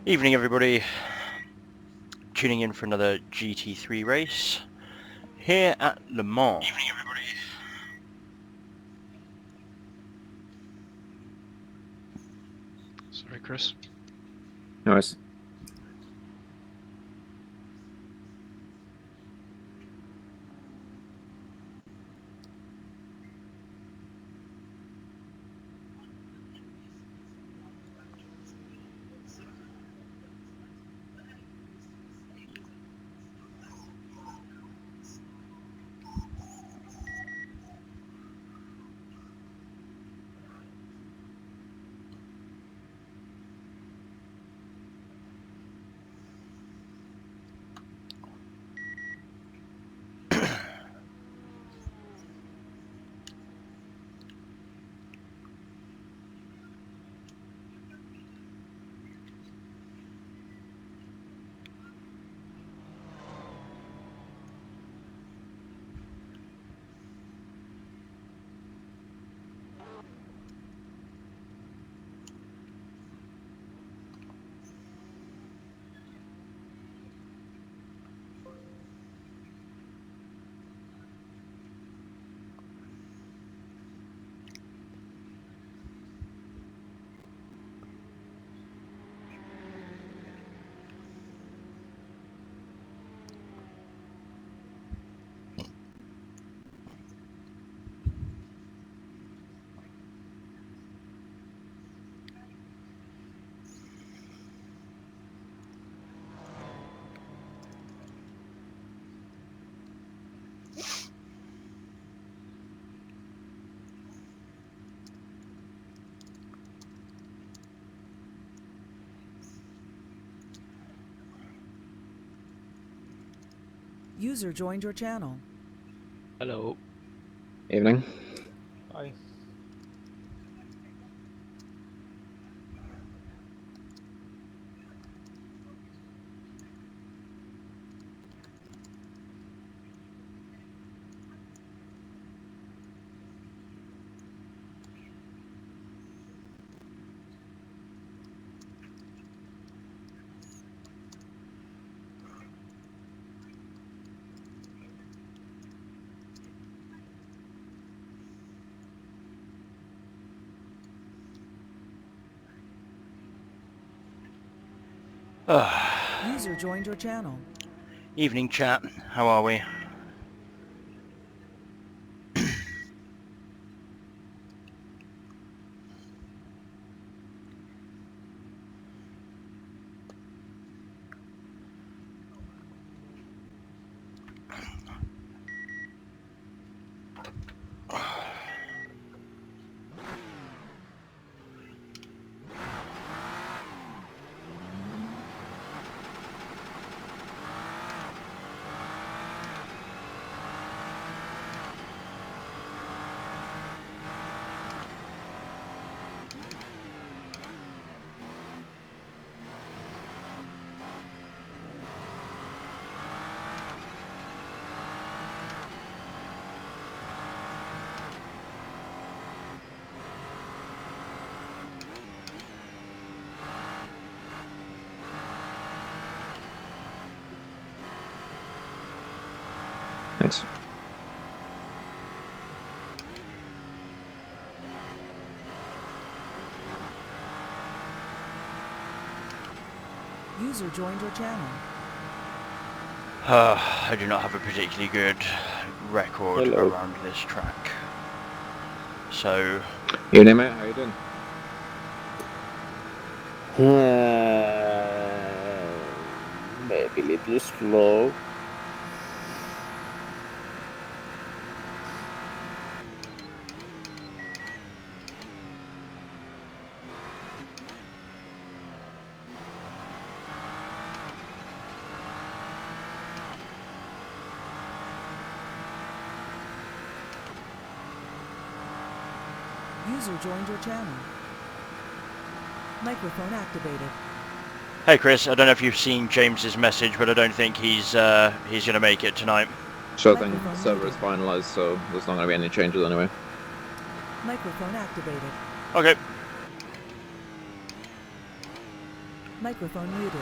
Evening, everybody. Tuning in for another GT3 race here at Le Mans. Evening, everybody. Sorry, Chris. Nice. User joined your channel. Hello. Evening. Hi. User joined your channel. Evening, chat. How are we? Thanks. User joined your channel. I do not have a particularly good record Hello. around this track. So, Evening, mate. How you doing? Maybe a little slow. User joined your channel. Microphone activated. hey Chris, I don't know if you've seen James's message, but I don't think he's going to make it tonight. Sure thing. The server is finalized, so there's not going to be any changes anyway. Microphone activated. Okay. Microphone muted.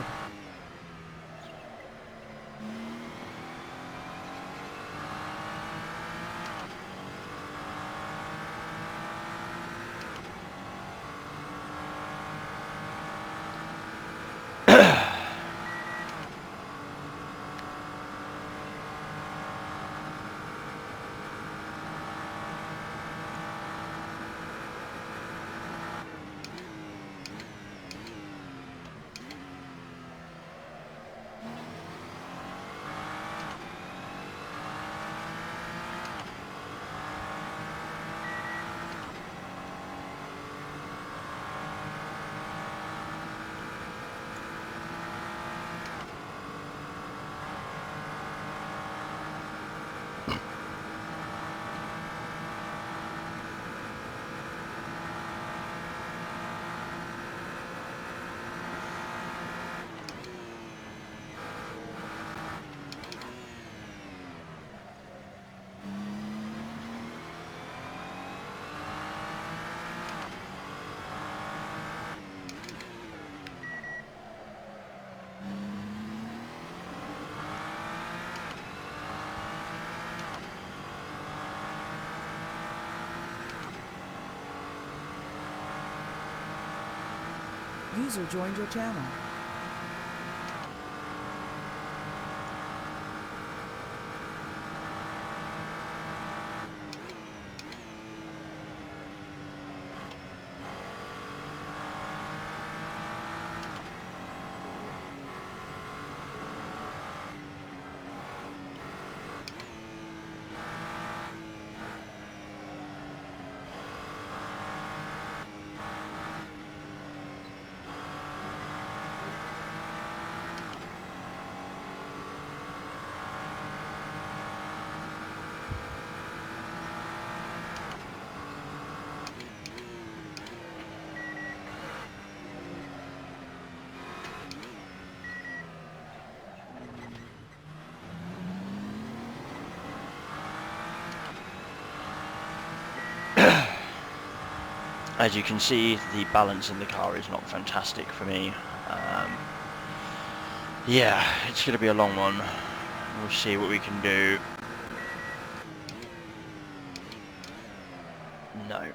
User joined your channel. As you can see, the balance in the car is not fantastic for me. Yeah, it's going to be a long one. We'll see what we can do. No.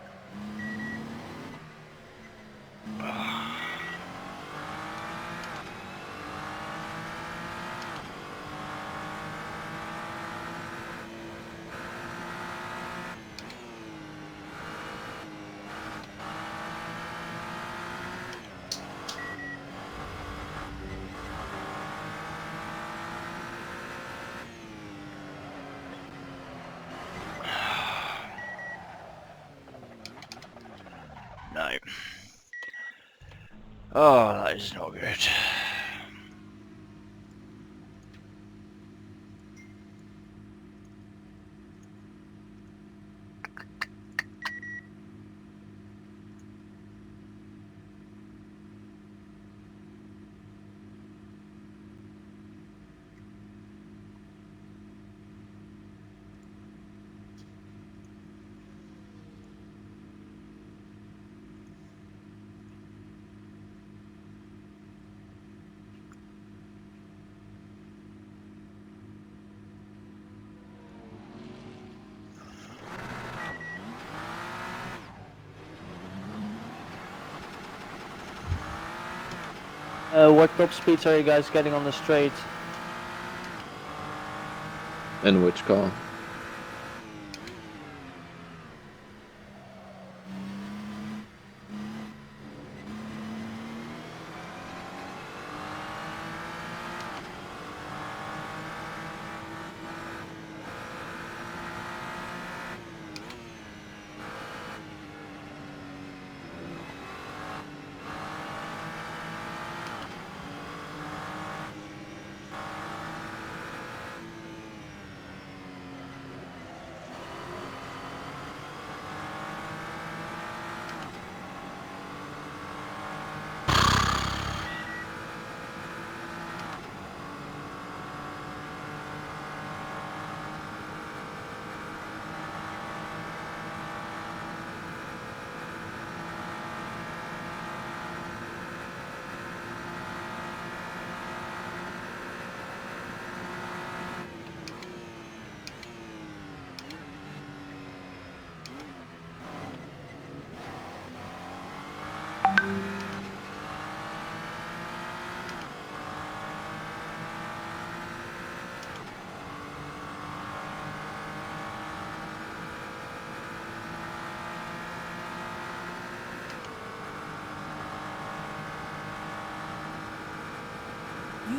No. Oh, that is not good. What top speeds are you guys getting on the straight? In which car?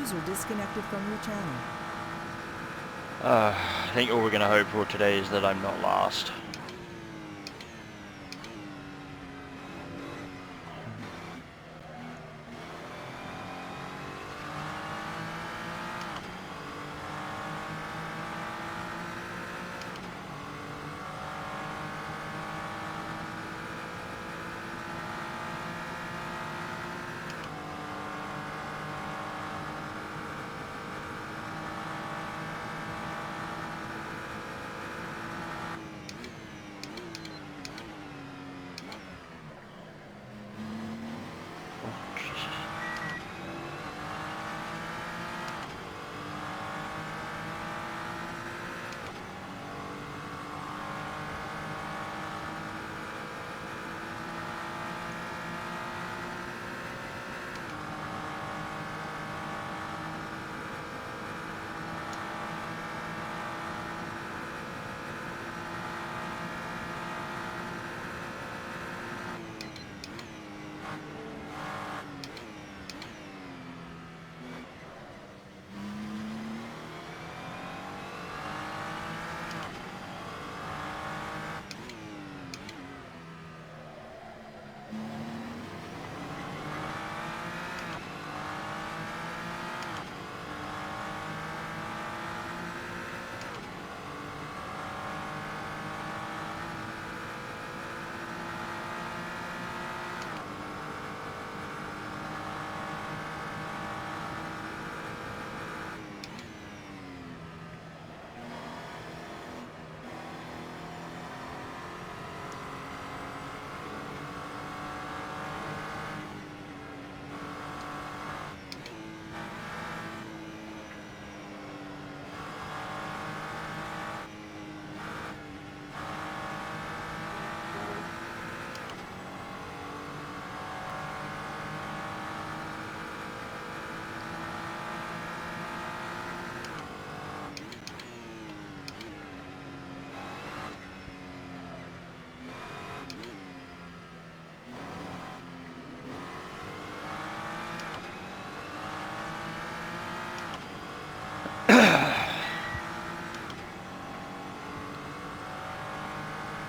User disconnected from your channel. I think all we're going to hope for today is that I'm not last.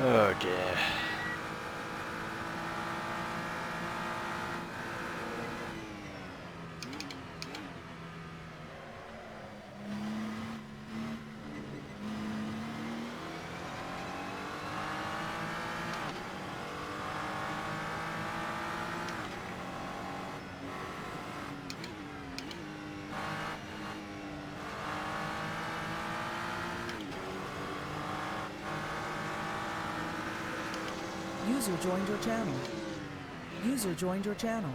Oh dear. User joined your channel. User joined your channel.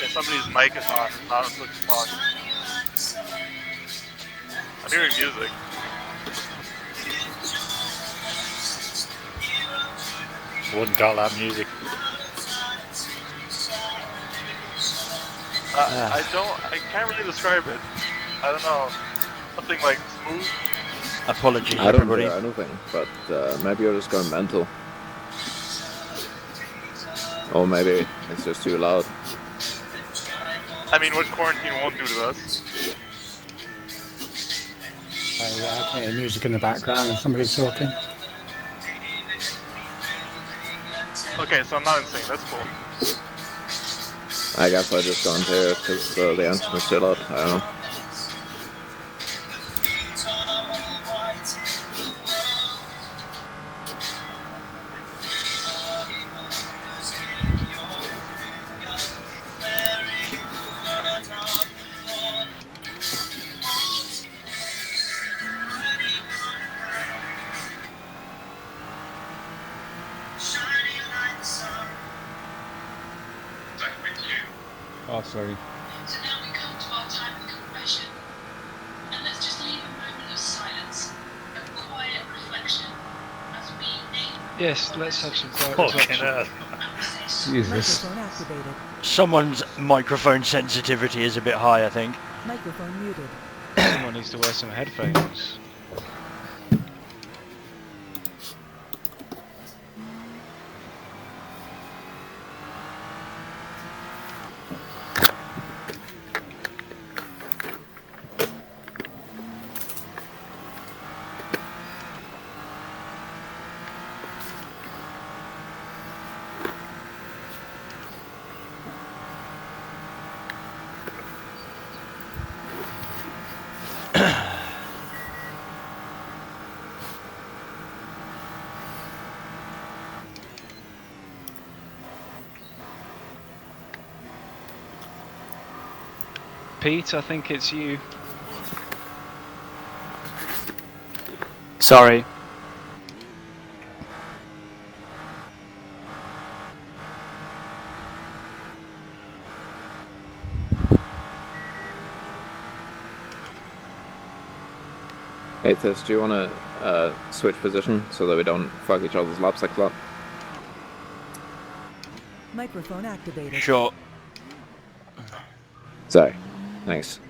Yeah, somebody's mic is on, it's not supposed to talk. I'm hearing music. Wouldn't call that music. I can't really describe it. I don't know. Something like smooth. Apologies, I don't everybody. hear anything, but maybe you're just going mental. Or maybe it's just too loud. I mean, what quarantine won't do to us. I can hear music in the background and somebody's talking. Okay, so I'm not insane, that's cool. I guess I just can't hear it because the engine is still out. I don't know. Oh, sorry. So now we come to our time of confession. Yes, let's have some quiet Fucking reflection. hell. Jesus. Microphone activated. Someone's microphone sensitivity is a bit high, I think. Microphone muted. Someone needs to wear some headphones. Pete, I think it's you. Sorry. Hey, Tis, do you want to switch position so that we don't fuck each other's laps like that? Microphone activated. Sure. Sorry. Thanks.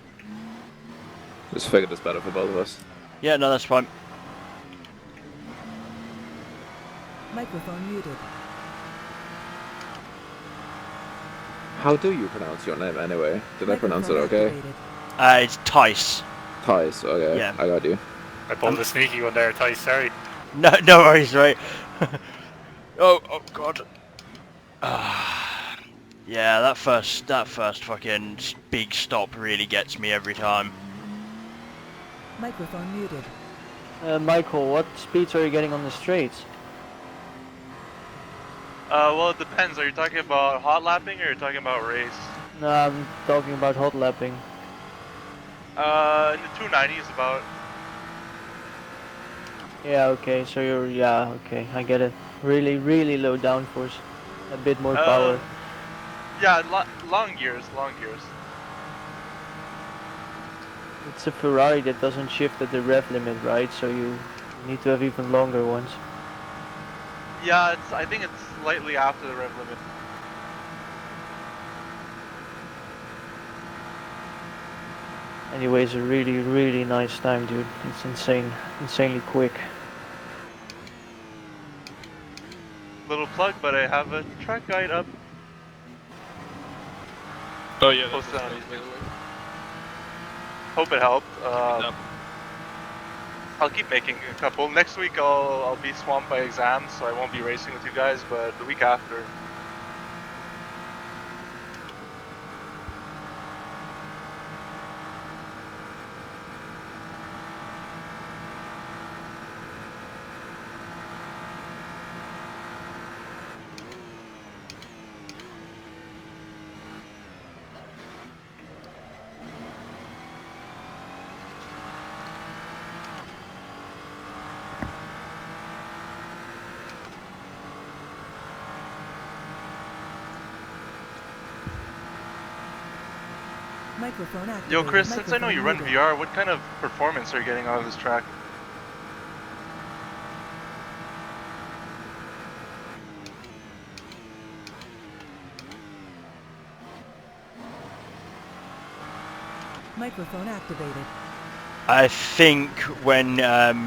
Just figured it's better for both of us. Yeah, no, that's fine. Microphone muted. How do you pronounce your name anyway? Did I pronounce it Microphone okay? activated. It's Tice. Thais, okay. Yeah. I got you. I pulled a sneaky one there, Ty, sorry. No, no worries, right? oh god. Yeah, that first fucking big stop really gets me every time. Microphone muted. Michael, what speeds are you getting on the straights? Well, it depends. Are you talking about hot lapping or are you talking about race? No, I'm talking about hot lapping. In the 290s about. Yeah, okay, so yeah, okay, I get it. Really, really low downforce. A bit more power. Yeah, long gears, long gears. It's a Ferrari that doesn't shift at the rev limit, right? So you need to have even longer ones. Yeah, I think it's slightly after the rev limit. Anyways, a really, really nice time, dude. It's insane, insanely quick. Little plug, but I have a track guide up. Oh yeah, Posted that's on nice, by the way. Hope it helped. Up. I'll keep making a couple. Next week I'll be swamped by exams, so I won't be racing with you guys, but the week after. Microphone activated. Yo, Chris, since I know Microphone you run muted. VR, what kind of performance are you getting out of this track? Microphone activated. I think when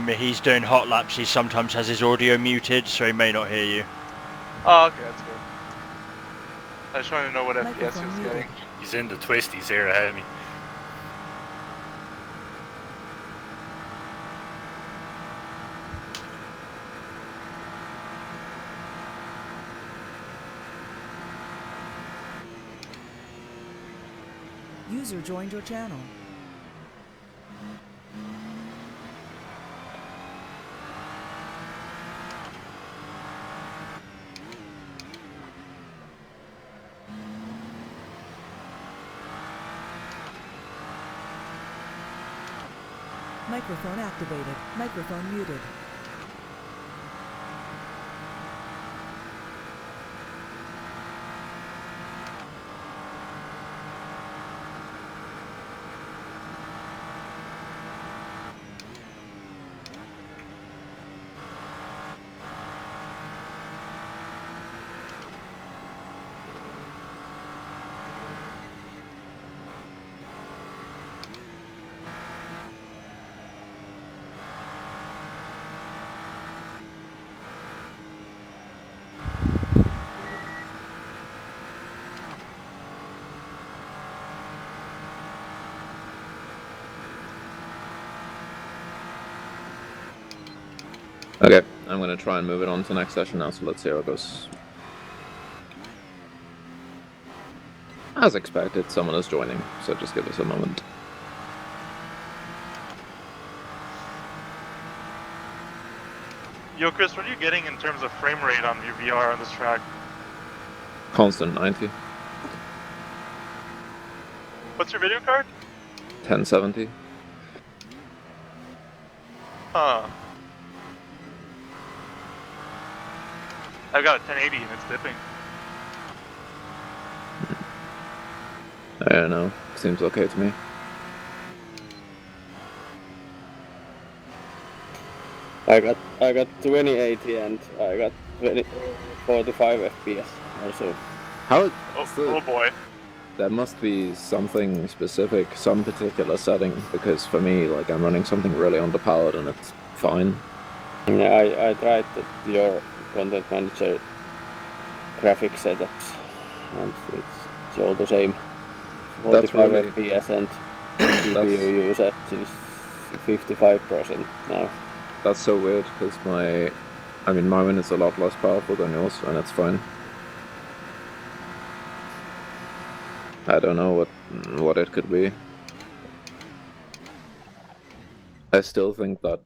he's doing hot laps, he sometimes has his audio muted, so he may not hear you. Oh, okay, that's good. I just wanted to know what FPS he Microphone was muted. getting. He's in the twisties here ahead of me. User joined your channel. Microphone activated. Microphone muted. Okay, I'm gonna try and move it on to the next session now, so let's see how it goes. As expected, someone is joining, so just give us a moment. Yo, Chris, what are you getting in terms of frame rate on your VR on this track? Constant 90, What's your video card? 1070. Huh. I've got a 1080 and it's dipping. I don't know, seems okay to me. I got 2080 and I got 45 FPS also. How? Oh boy. That must be something specific, some particular setting, because for me, like, I'm running something really underpowered and it's fine. Yeah, I tried your content manager graphic setups and it's all the same. 45 really- FPS and GPU usage is 55% now. That's so weird, because my one is a lot less powerful than yours, and it's fine. I don't know what it could be. I still think that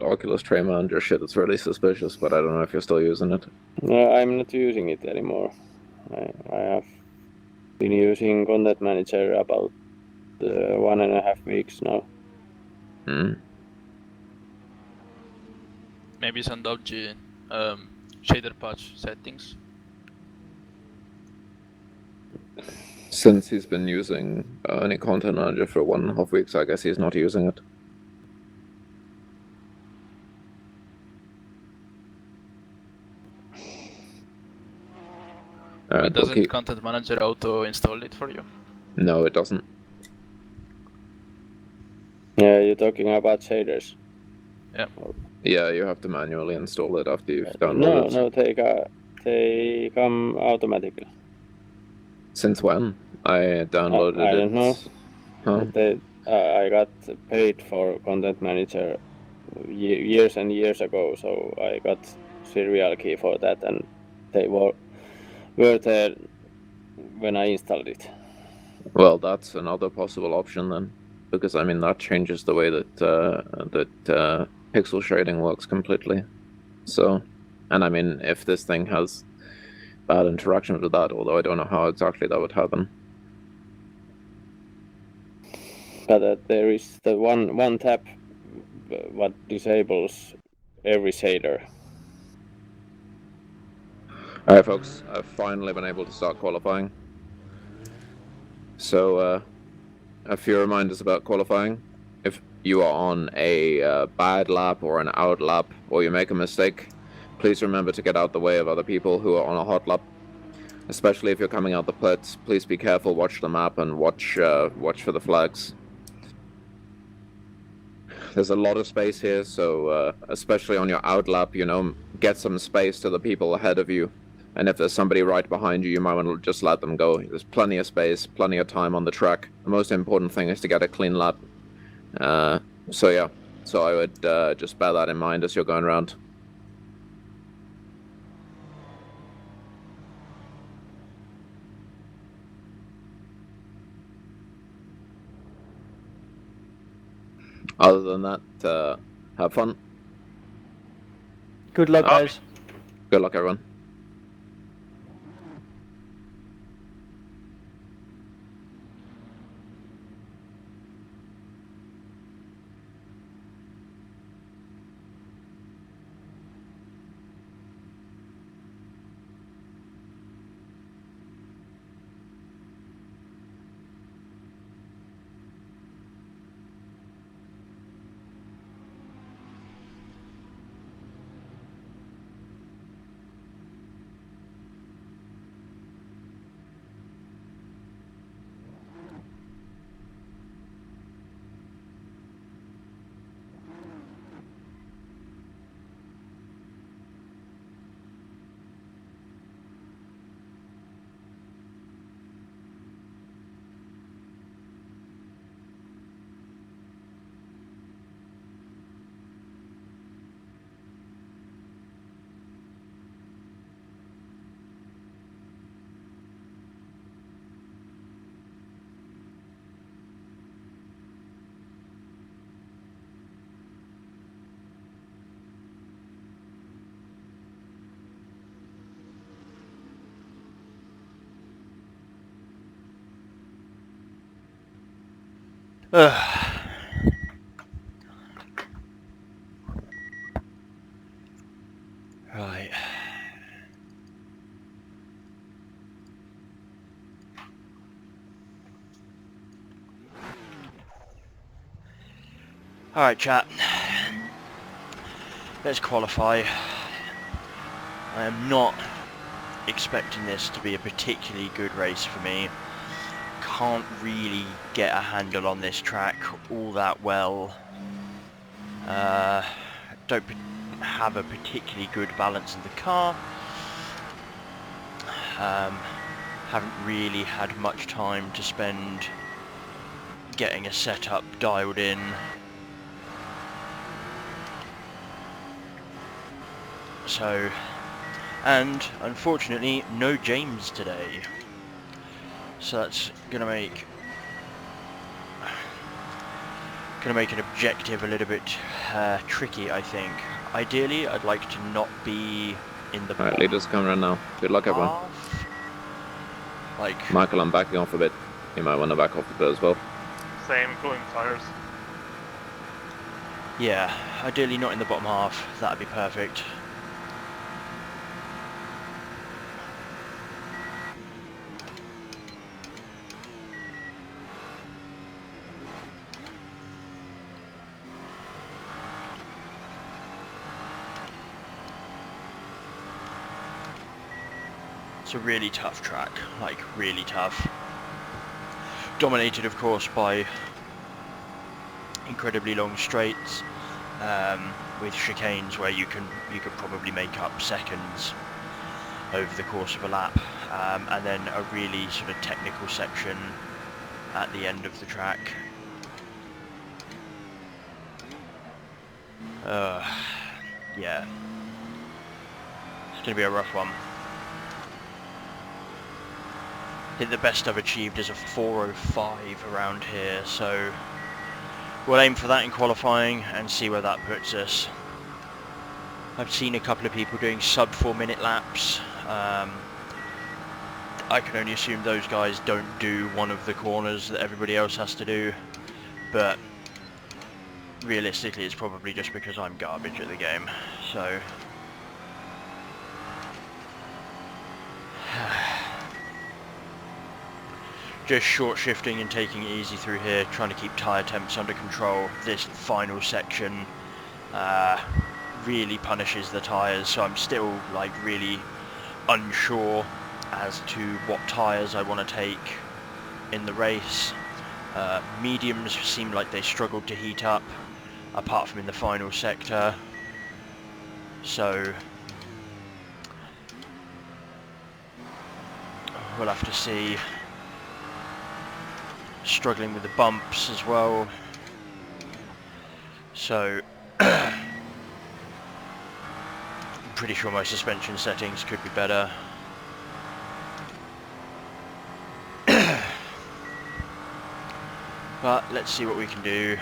Oculus Tray Manager shit is really suspicious, but I don't know if you're still using it. No, I'm not using it anymore. I have been using content manager about 1.5 weeks now. Maybe some dodgy shader patch settings. Since he's been using any content manager for 1.5 weeks, I guess he's not using it. But doesn't Content Manager auto install it for you? No, it doesn't. Yeah, you're talking about shaders. Yeah. Yeah, you have to manually install it after you've downloaded. No, they come automatically. Since when? I downloaded it. I don't know. Huh? I got paid for content manager years and years ago, so I got serial key for that, and they were there when I installed it. Well, that's another possible option then, because I mean that changes the way that pixel shading works completely. So, and I mean if this thing has bad interaction with that, although I don't know how exactly that would happen. But there is the one tab what disables every shader. Alright folks, I've finally been able to start qualifying. So, a few reminders about qualifying. If you are on a bad lap or an out lap, or you make a mistake, please remember to get out the way of other people who are on a hot lap. Especially if you're coming out the pits, please be careful, watch the map, and watch for the flags. There's a lot of space here, so especially on your out lap, get some space to the people ahead of you. And if there's somebody right behind you, you might want to just let them go. There's plenty of space, plenty of time on the track. The most important thing is to get a clean lap. So yeah, so I would just bear that in mind as you're going around. Other than that, have fun. Good luck, guys. Good luck, everyone. Right. Alright, chat. Let's qualify. I am not expecting this to be a particularly good race for me. Can't really get a handle on this track all that well. Don't have a particularly good balance in the car. Haven't really had much time to spend getting a setup dialed in. So, and unfortunately no James today. So that's gonna make an objective a little bit tricky, I think. Ideally, I'd like to not be in the Alright, leaders coming in now. Good luck, everyone. half. Like, Michael, I'm backing off a bit. You might want to back off a bit as well. Same, cooling tires. yeah, ideally not in the bottom half. That'd be perfect. It's a really tough track, like really tough. Dominated, of course, by incredibly long straights, with chicanes where you could probably make up seconds over the course of a lap, and then a really sort of technical section at the end of the track. Yeah, it's going to be a rough one. I think the best I've achieved is a 4:05 around here, so we'll aim for that in qualifying and see where that puts us. I've seen a couple of people doing sub 4-minute laps. I can only assume those guys don't do one of the corners that everybody else has to do, but realistically it's probably just because I'm garbage at the game, so just short shifting and taking it easy through here, trying to keep tyre temps under control. This final section really punishes the tyres, so I'm still like really unsure as to what tyres I want to take in the race. Mediums seem like they struggled to heat up, apart from in the final sector, so we'll have to see. Struggling with the bumps as well, so I'm pretty sure my suspension settings could be better. But let's see what we can do.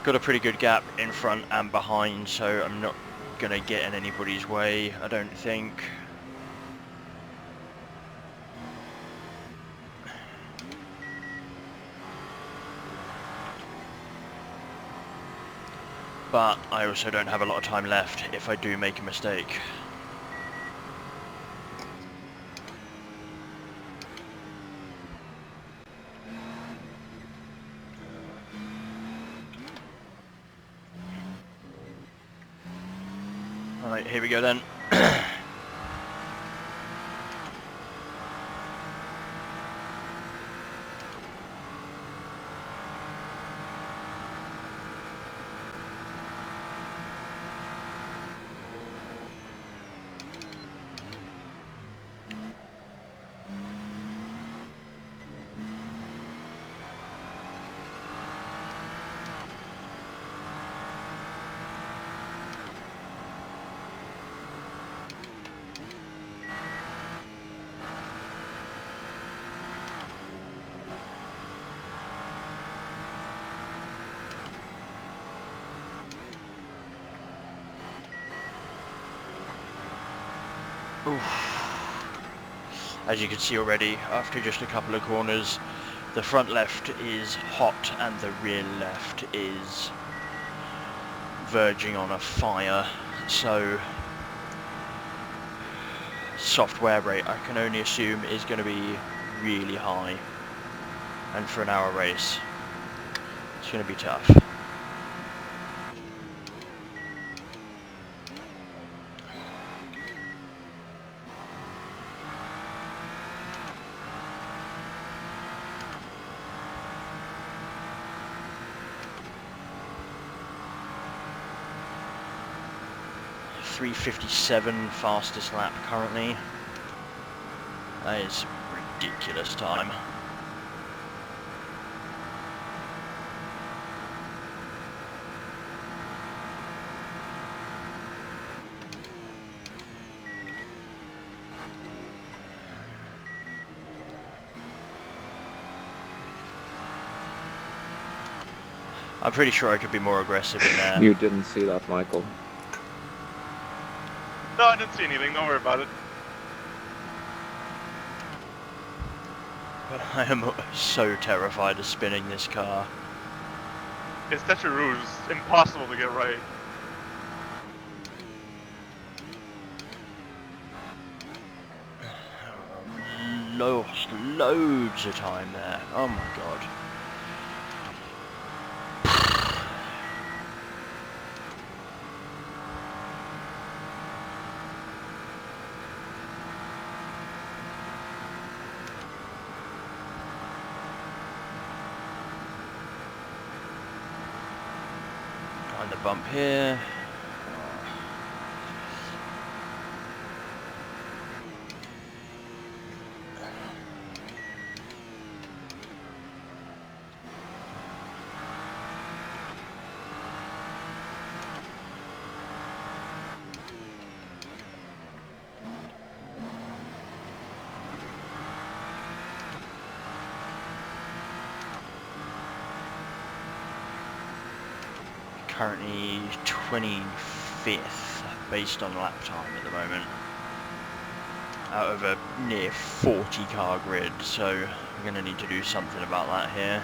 Got a pretty good gap in front and behind, so I'm not going to get in anybody's way, I don't think. But I also don't have a lot of time left if I do make a mistake. Alright, here we go then. Oof. As you can see already, after just a couple of corners, the front left is hot and the rear left is verging on a fire. So software rate, I can only assume, is going to be really high. And for an hour race, it's going to be tough. .357 fastest lap currently. That is ridiculous time. I'm pretty sure I could be more aggressive in there. You didn't see that, Michael. No, I didn't see anything. Don't worry about it. But I am so terrified of spinning this car. It's Tetra Rouge. It's impossible to get right. Lost loads of time there. Oh my god. Find the bump here. Currently 25th based on lap time at the moment, out of a near 40 car grid, so we're going to need to do something about that here.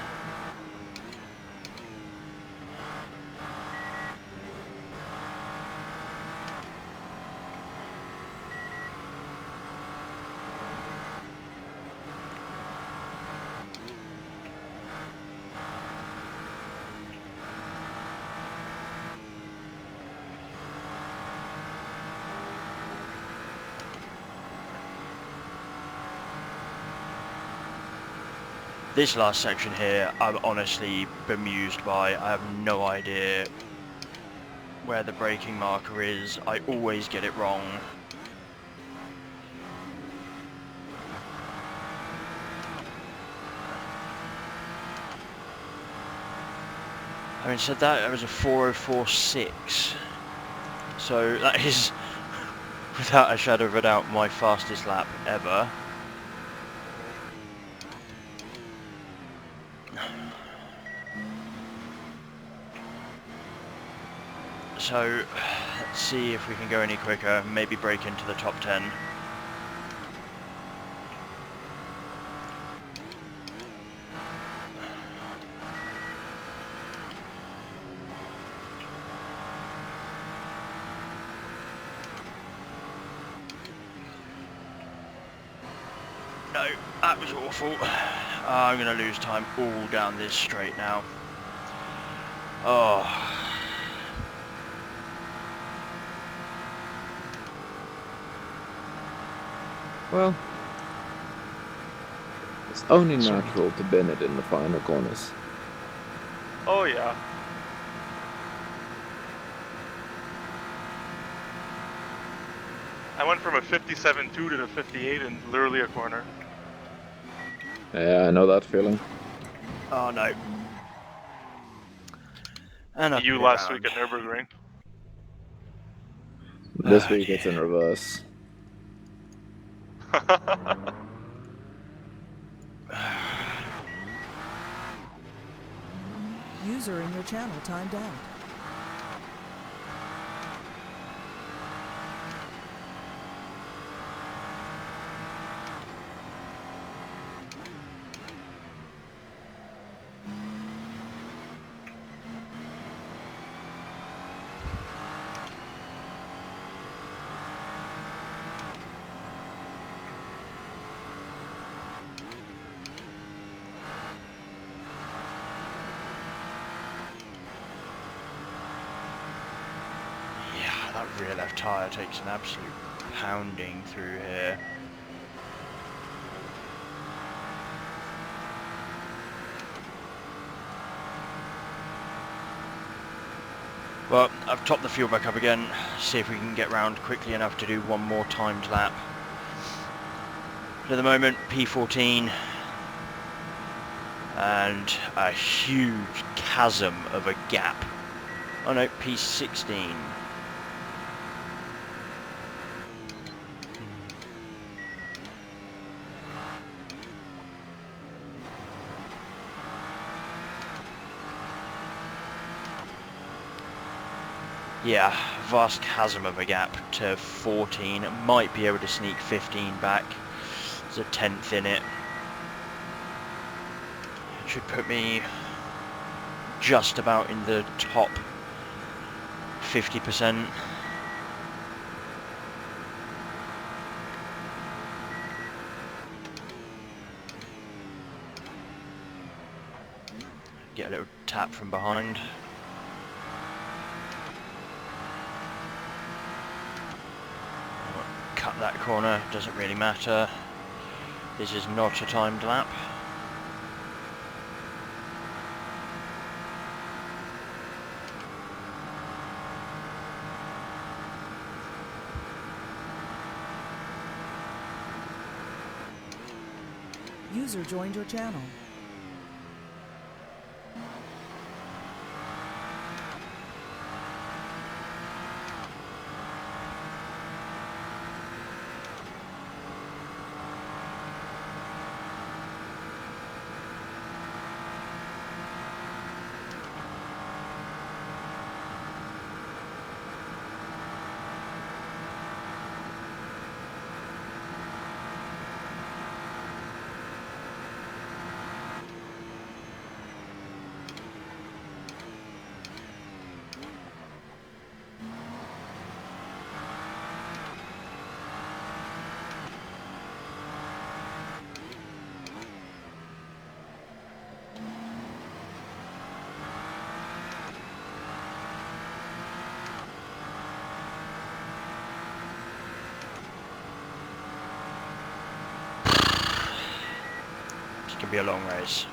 This last section here, I'm honestly bemused by. I have no idea where the braking marker is. I always get it wrong. I mean, so that was a 4:04.6. So that is, without a shadow of a doubt, my fastest lap ever. So, let's see if we can go any quicker, maybe break into the top 10. No, that was awful. I'm going to lose time all down this straight now. Oh. Well, it's only natural to bin it in the final corners. Oh yeah. I went from a 57.2 to the 58 in literally a corner. Yeah, I know that feeling. Oh no. And You last week at Nürburgring. This week it's in reverse. User in your channel timed out. that rear left tyre takes an absolute pounding through here. Well, I've topped the fuel back up again, see if we can get round quickly enough to do one more timed lap. But at the moment, P14 and a huge chasm of a gap. Oh no, P16. Yeah, vast chasm of a gap to 14. Might be able to sneak 15 back. There's a 10th in it. Should put me just about in the top 50%. Get a little tap from behind. Cut that corner, doesn't really matter. This is not a timed lap. User joined your channel. It's going to be a long race.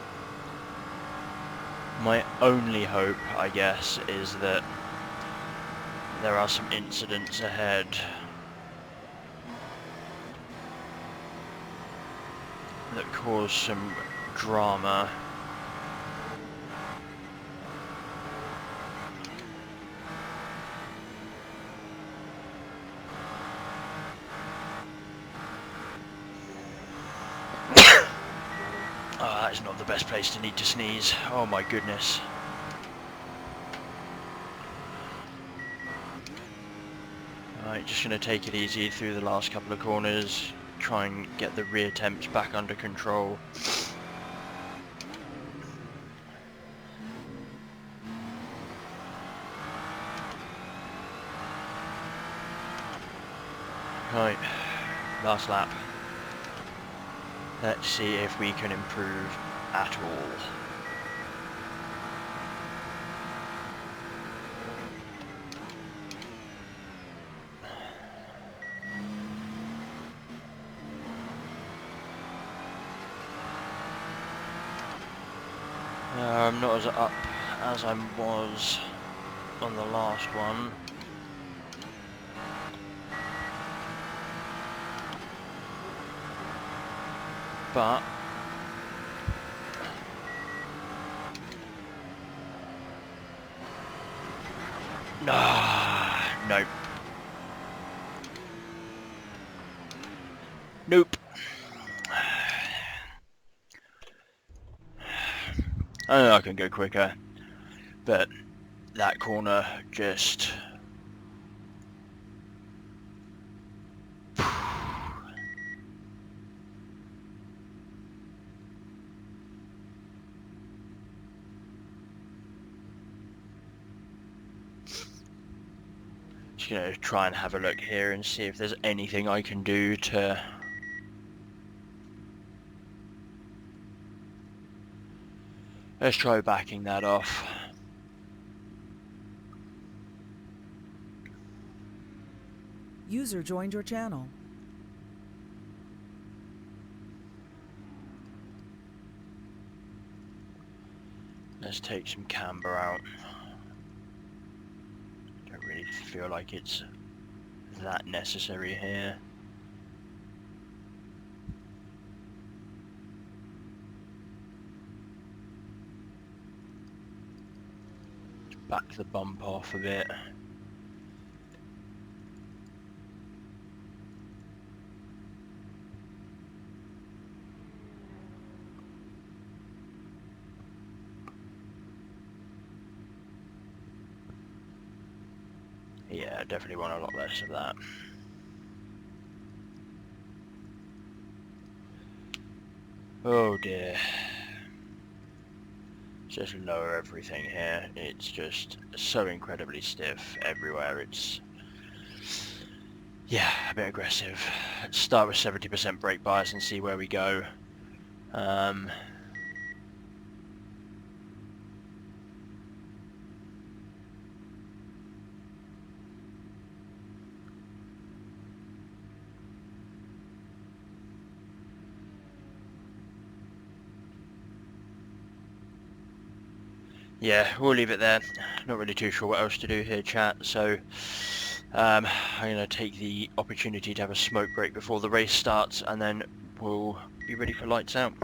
My only hope, I guess, is that there are some incidents ahead that cause some drama. Oh, that is not the best place to need to sneeze. Oh my goodness. Alright, just going to take it easy through the last couple of corners. Try and get the rear temps back under control. Right, last lap. Let's see if we can improve at all. I'm not as up as I was on the last one. But nope. Nope. I know I can go quicker, but that corner just... Just gonna try and have a look here and see if there's anything I can do to... Let's try backing that off. User joined your channel. Let's take some camber out. Don't really feel like it's that necessary here. Back the bump off a bit. Yeah, definitely want a lot less of that. Oh dear. Just lower everything here. It's just so incredibly stiff everywhere. It's, yeah, a bit aggressive. Let's start with 70% brake bias and see where we go. Yeah, we'll leave it there. Not really too sure what else to do here, chat, so I'm going to take the opportunity to have a smoke break before the race starts, and then we'll be ready for lights out.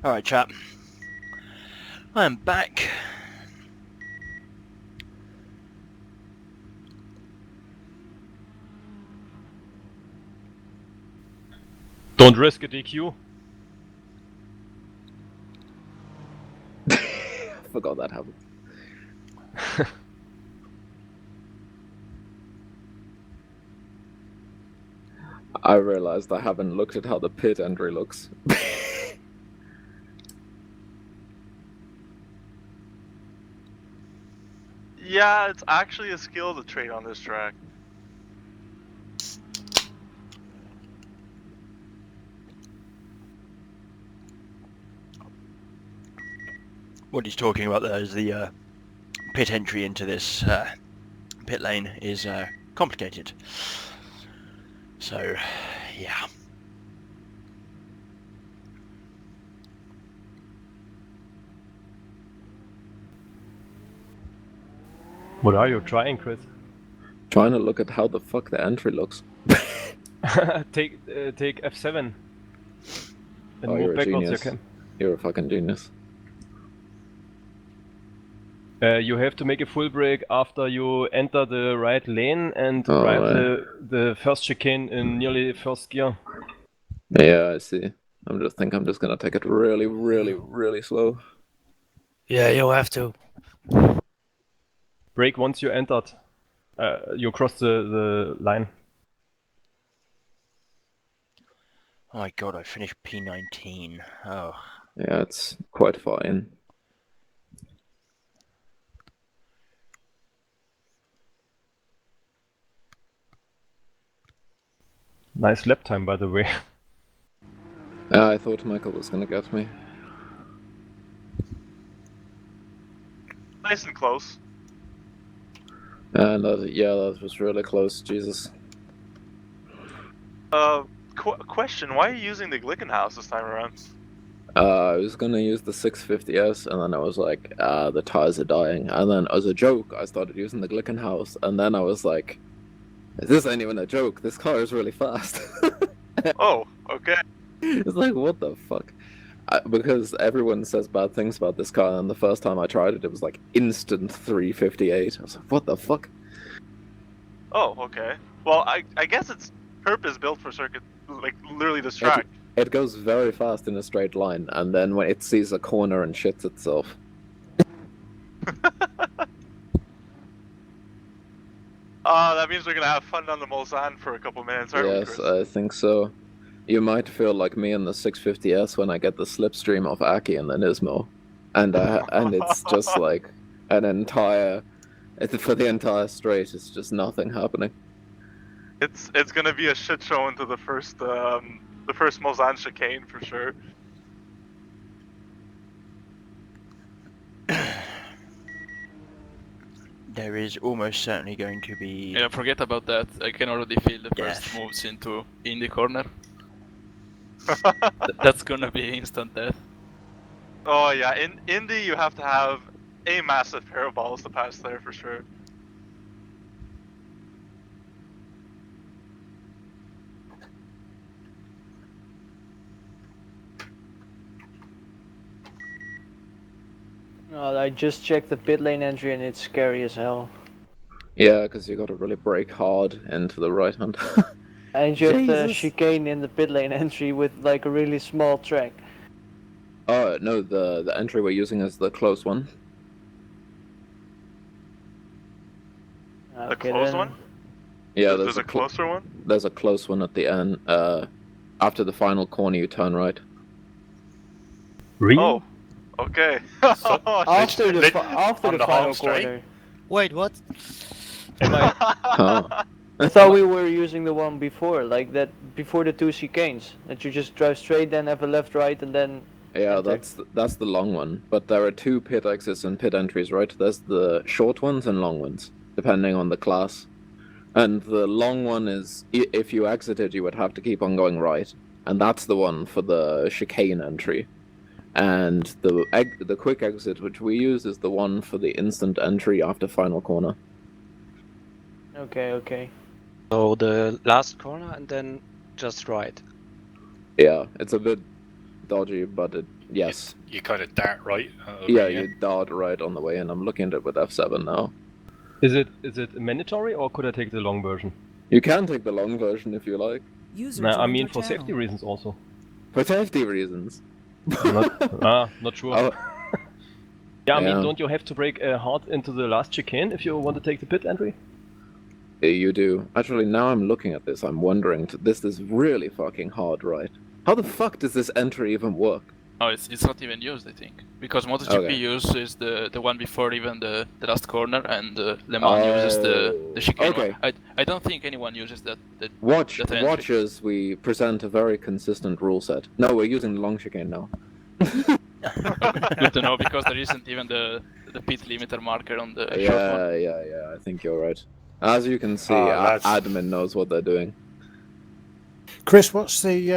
Alright, chap. I am back. Don't risk a DQ. Forgot that happened. I realized I haven't looked at how the pit entry looks. Yeah, it's actually a skill to train on this track. What he's talking about there is the pit entry into this pit lane is complicated. So, yeah. What are you trying, Chris? Trying to look at how the fuck the entry looks. take F7 and Oh, move you're a backwards. genius. You're a fucking genius. You have to make a full brake after you enter the right lane and Oh, drive right. the first chicane in nearly first gear. Yeah, I see. I'm just gonna take it really, really, really slow. Yeah, you'll have to. Brake once you entered. You cross the line. Oh my god, I finished P19. Oh. Yeah, it's quite far in. Nice lap time, by the way. I thought Michael was gonna get me. Nice and close. And that was really close. Jesus. Question: why are you using the Glickenhaus this time around? I was gonna use the 650S, and then I was like, the tires are dying. And then, as a joke, I started using the Glickenhaus, and then I was like, this ain't even a joke. This car is really fast. Oh, okay. It's like, what the fuck? Because everyone says bad things about this car, and the first time I tried it, it was like instant 358. I was like, what the fuck? Oh, okay. Well, I guess it's purpose built for circuit, like literally this track. It goes very fast in a straight line, and then when it sees a corner and shits itself. That means we're gonna have fun on the Mulsanne for a couple minutes, aren't we, Yes, Chris? I think so. You might feel like me in the 650S when I get the slipstream of Aki and the Nismo, and it's just like an entire, for the entire straight, it's just nothing happening. It's gonna be a shit show into the first Mulsanne chicane for sure. There is almost certainly going to be... Yeah, forget about that. I can already feel the first Death. moves in the corner. That's gonna be instant death. Oh yeah, in Indy you have to have a massive pair of balls to pass there for sure. I just checked the pit lane entry and it's scary as hell. Yeah, because you got to really brake hard into the right hand. And you have the Jesus. chicane in the pit lane entry with like a really small track. Oh no, the entry we're using is the close one. The closed one? Yeah, there's a closer one? There's a close one at the end. After the final corner, you turn right. Really? Oh, okay. After the on the final home straight? corner. Wait, what? I thought we were using the one before, like that before the two chicanes. That you just drive straight, then have a left, right, and then. Yeah, enter. that's the long one. But there are two pit exits and pit entries, right? There's the short ones and long ones, depending on the class. And the long one is, if you exited, you would have to keep on going right. And that's the one for the chicane entry. And the quick exit, which we use, is the one for the instant entry after final corner. Okay. So the last corner and then just right. Yeah, it's a bit dodgy, but yes. You kind of dart right. Yeah, you dart right on the way, and I'm looking at it with F7 now. Is it mandatory or could I take the long version? You can take the long version if you like. Nah, I mean for safety reasons also. For safety reasons. Not sure. Oh. Yeah, I mean, don't you have to brake hard into the last chicane if you want to take the pit entry? You do. Actually, now I'm looking at this, I'm wondering, this is really fucking hard, right? How the fuck does this entry even work? Oh, it's not even used, I think. Because MotoGP uses the one before even the last corner, and Le Mans uses the chicane. Okay. I don't think anyone uses that. Watch entry. as we present a very consistent rule set. No, we're using the long chicane now. Good to know, because there isn't even the pit limiter marker on the short one. Yeah, I think you're right. As you can see, admin knows what they're doing. Chris, what's the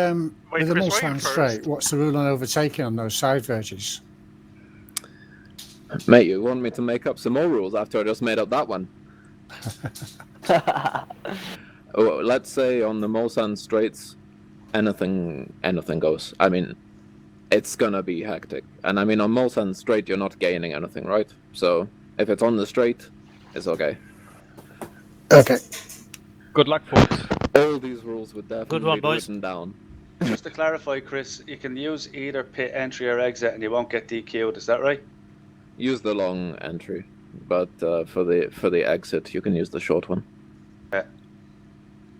Wait, with the Chris, Mulsanne straight? What's the rule on overtaking on those side verges? Mate, you want me to make up some more rules after I just made up that one? Oh, let's say on the Mulsanne straights, anything goes. I mean, it's gonna be hectic. And I mean, on Mulsanne straight, you're not gaining anything, right? So If it's on the straight, it's okay. Okay. Good luck, folks. All these rules would definitely one, be boys. written down. Just to clarify, Chris, you can use either pit entry or exit, and you won't get DQ'd. Is that right? Use the long entry, but for the exit, you can use the short one. Yeah.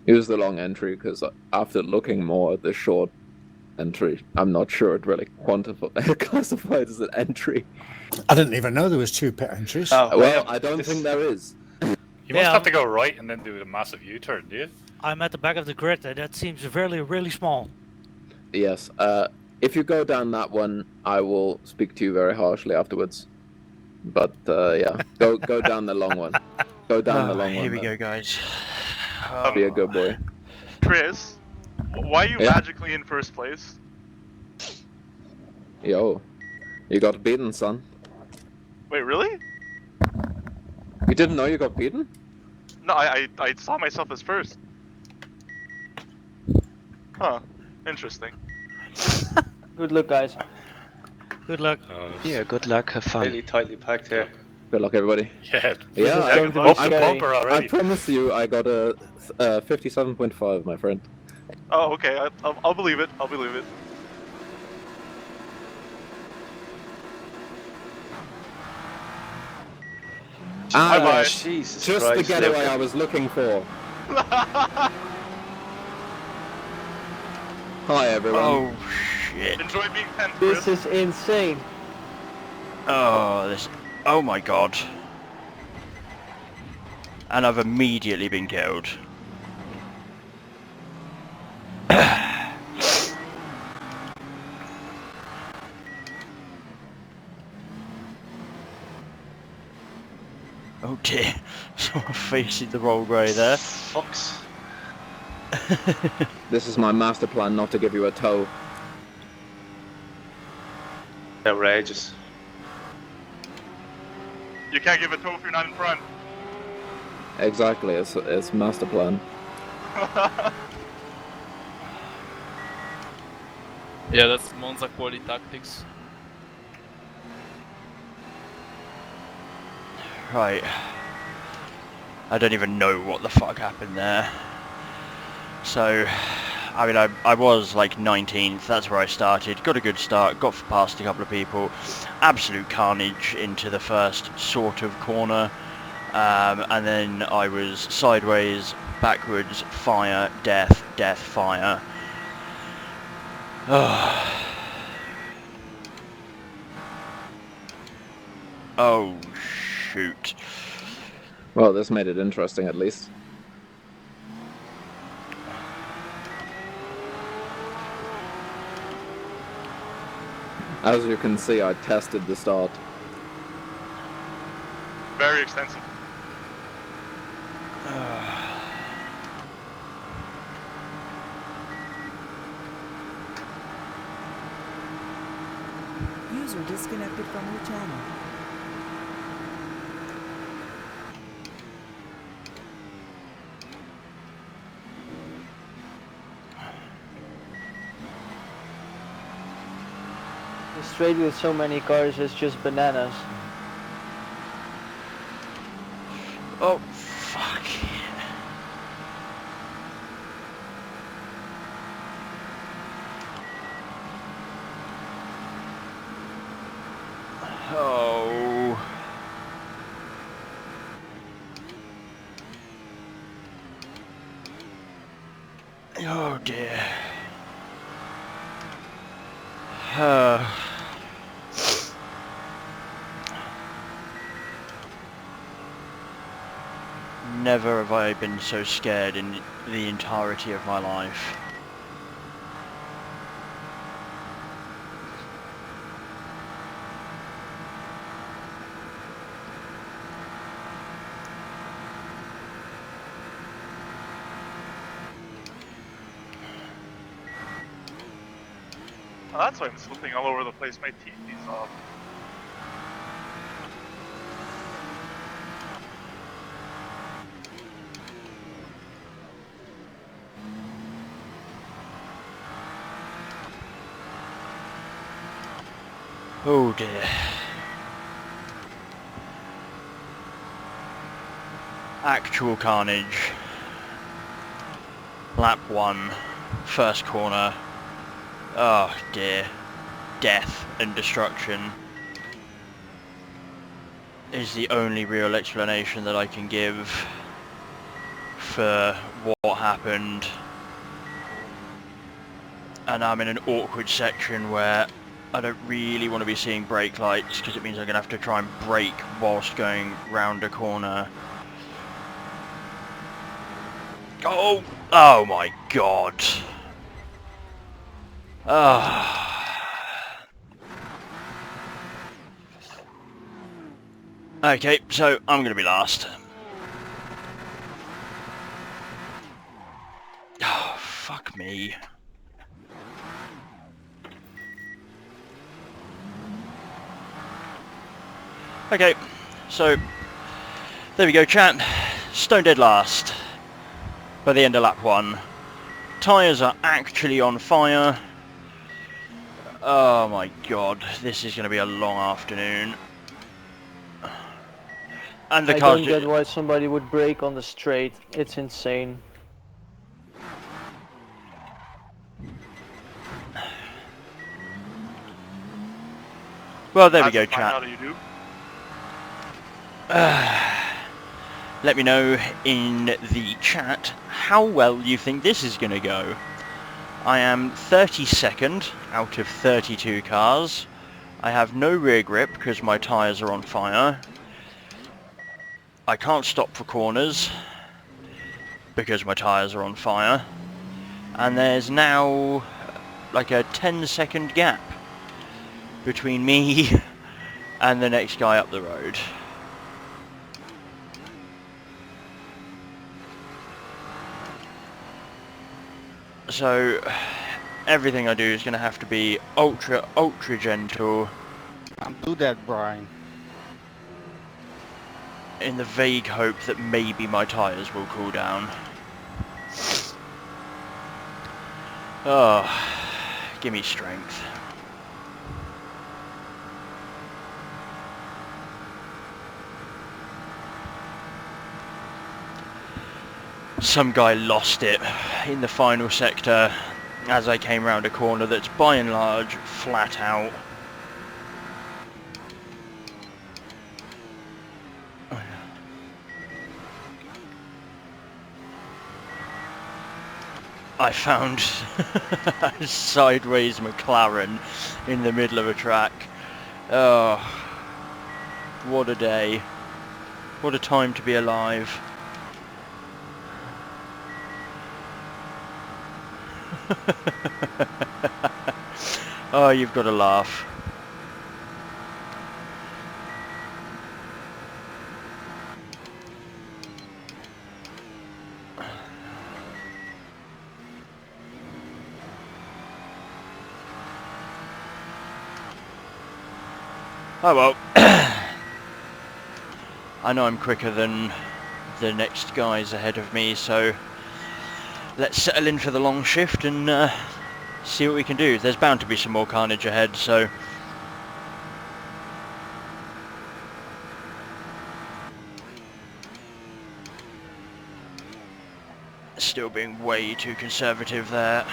Use the long entry because after looking more at the short entry, I'm not sure it really classified as an entry. I didn't even know there was 2 pit entries. Oh, Well, I don't think there is. You must have to go right and then do a massive U-turn, do you? I'm at the back of the grid, and that seems really small. Yes. If you go down that one, I will speak to you very harshly afterwards. But yeah, go down the long one. Go down the long one. Here we go, guys. Be a good boy. Chris, why are you magically in first place? Yo, you got beaten, son. Wait, really? You didn't know you got beaten? No, I saw myself as first. Huh. Interesting. Good luck, guys. Good luck. Yeah, good luck. Have fun. Really tightly packed here. Good luck, everybody. Yeah. I promise you, I got a 57.5, my friend. Oh, okay. I'll believe it. I'll believe it. Ah, Jesus just Christ, the getaway Luke. I was looking for. Hi, everyone. Oh shit! Enjoy being 10th, Chris. This is insane. Oh my god! And I've immediately been killed. Oh dear, someone facing the wrong way there. Fucks. This is my master plan not to give you a tow. Outrageous. You can't give a toe if you're not in front. Exactly, it's master plan. Yeah, that's Monza quality tactics. Right. I don't even know what the fuck happened there. So, I mean, I was like 19th, that's where I started. Got a good start, got past a couple of people. Absolute carnage into the first sort of corner. And then I was sideways, backwards, fire, death, death, fire. Oh, shoot. Well, this made it interesting at least. As you can see, I tested the start. Very extensive. User disconnected from your channel. The straight with so many cars is just bananas. Oh, fuck. Oh. Oh dear. Never have I been so scared in the entirety of my life. Oh, that's why I'm slipping all over the place. My TV's off. Oh dear. Actual carnage. Lap 1, first corner. Oh dear. Death and destruction is the only real explanation that I can give for what happened. And I'm in an awkward section where I don't really want to be seeing brake lights because it means I'm going to have to try and brake whilst going round a corner. Oh! Oh my god! Okay, so I'm going to be last. Oh, fuck me. Okay, so there we go, chat. Stone dead last by the end of lap 1. Tyres are actually on fire. Oh my god, this is going to be a long afternoon. And the I car. don't get why somebody would brake on the straight. It's insane. Well, there we go, Find chat. out how you do. Let me know in the chat how well you think this is going to go. I am 32nd out of 32 cars. I have no rear grip because my tyres are on fire. I can't stop for corners because my tyres are on fire. And there's now like a 10-second gap between me and the next guy up the road. So everything I do is going to have to be ultra gentle. Don't do that, Brian. In the vague hope that maybe my tyres will cool down. Oh, give me strength. Some guy lost it in the final sector as I came round a corner that's by and large flat out. I found a sideways McLaren in the middle of a track. Oh, what a day. What a time to be alive. Oh, you've got to laugh. Oh well. I know I'm quicker than the next guys ahead of me, so let's settle in for the long shift and see what we can do. There's bound to be some more carnage ahead, so still being way too conservative there.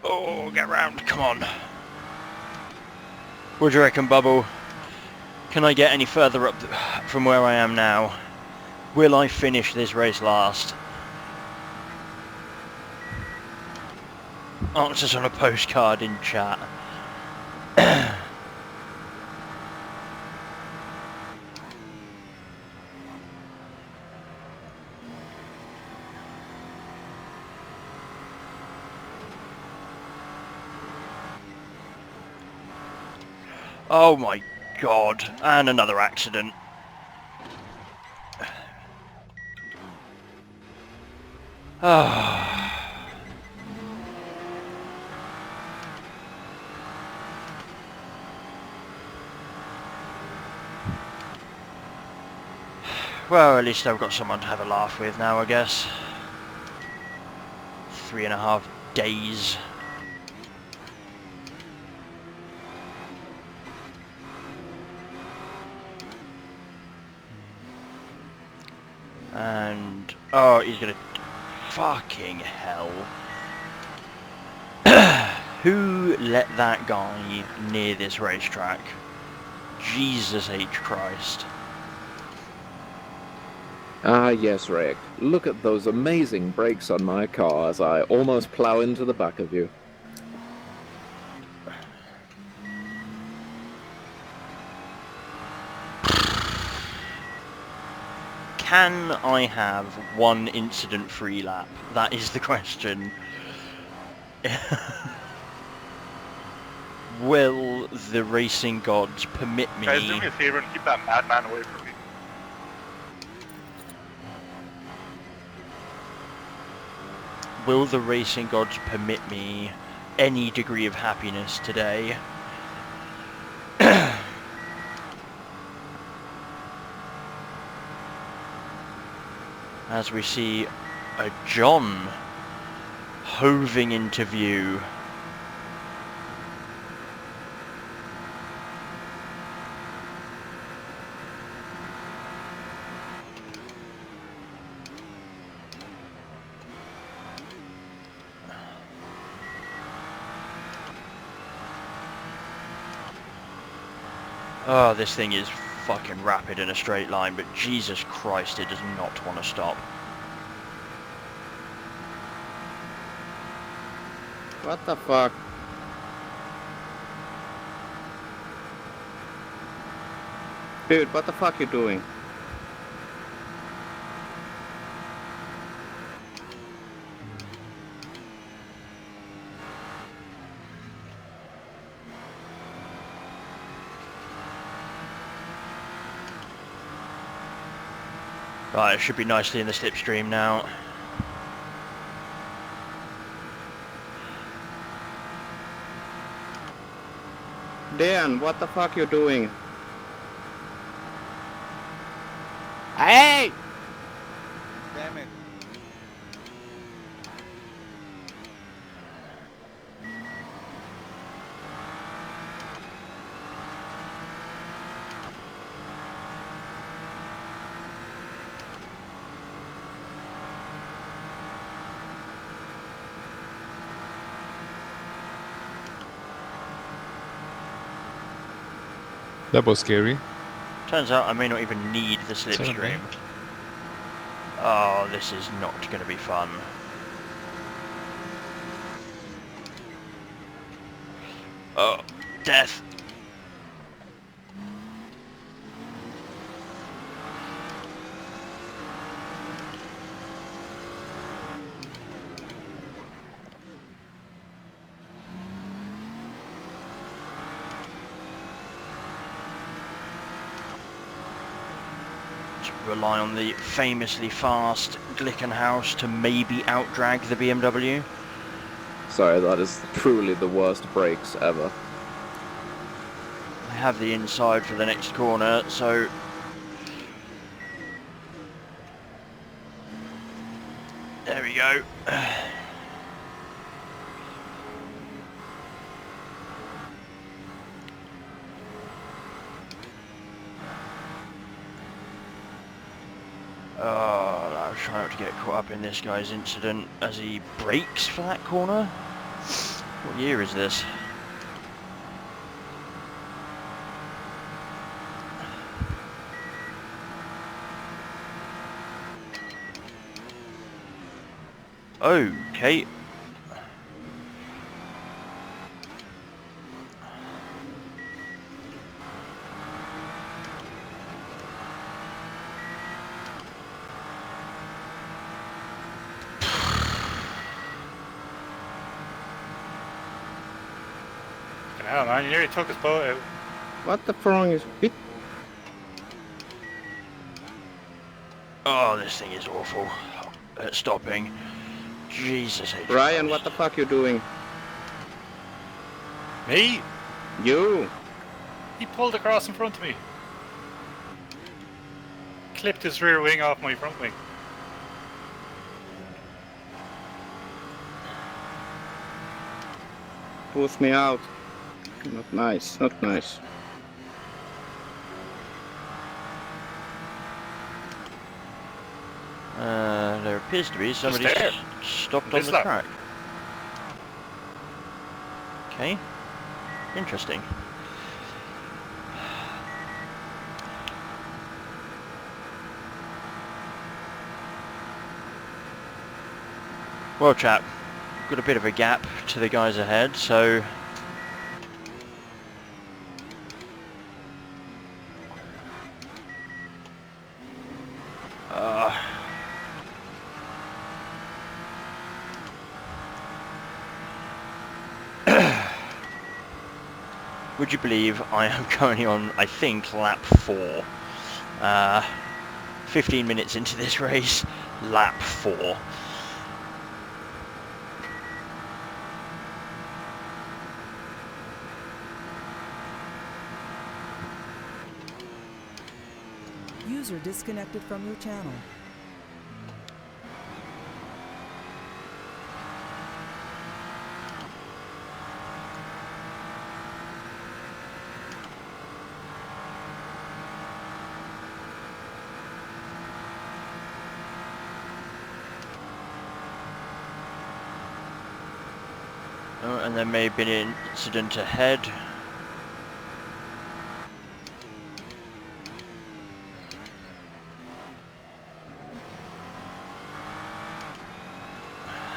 Oh, get round, come on. What do you reckon, Bubble? Can I get any further up from where I am now? Will I finish this race last? Answers on a postcard in chat. Oh my god, and another accident. Ah. Well, at least I've got someone to have a laugh with now, I guess. 3.5 days. And... oh, he's gonna... fucking hell. Who let that guy near this racetrack? Jesus H. Christ. Ah, yes, Rick. Look at those amazing brakes on my car as I almost plow into the back of you. Can I have one incident-free lap? That is the question. Will the racing gods permit me... Guys, do me a favor and keep that madman away from me. Will the racing gods permit me any degree of happiness today? As we see a John hoving into view. Oh, this thing is fucking rapid in a straight line, but Jesus Christ, it does not want to stop. What the fuck? Dude, what the fuck you doing? Right, it should be nicely in the slipstream now. Dan, what the fuck you doing? Hey! Damn it. That was scary. Turns out I may not even need the slipstream. Oh, this is not going to be fun. Oh, death. Rely on the famously fast Glickenhaus to maybe outdrag the BMW. Sorry, that is truly the worst brakes ever. I have the inside for the next corner, so... there we go. Oh, I was trying not to get caught up in this guy's incident as he brakes for that corner. What year is this? Okay. Hell, man, you nearly took us both out. What the wrong is it? Oh, this thing is awful at stopping. Jesus H. Ryan, what the fuck you doing? Me? You? He pulled across in front of me. Clipped his rear wing off my front wing. Pulls me out. Not nice, not nice. There appears to be somebody there. stopped What on is the that? track. Okay, interesting. Well, chap, got a bit of a gap to the guys ahead, so would you believe I am currently on, I think, lap 4. 15 minutes into this race, lap 4. User disconnected from your channel. Oh, and there may have been an incident ahead.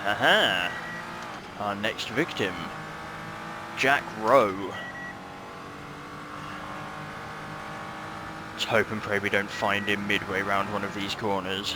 Aha! Our next victim, Jack Rowe. Let's hope and pray we don't find him midway round one of these corners.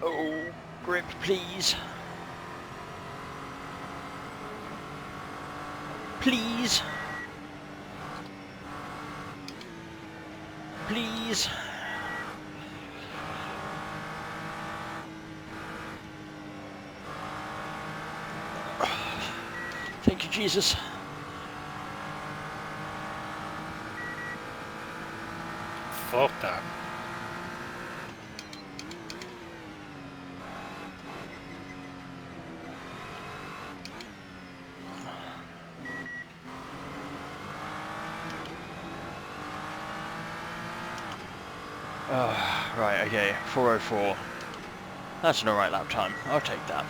Oh, grip, please. Please. Please. Thank you, Jesus. Fuck that. Right, okay, 4:04. That's an alright lap time. I'll take that.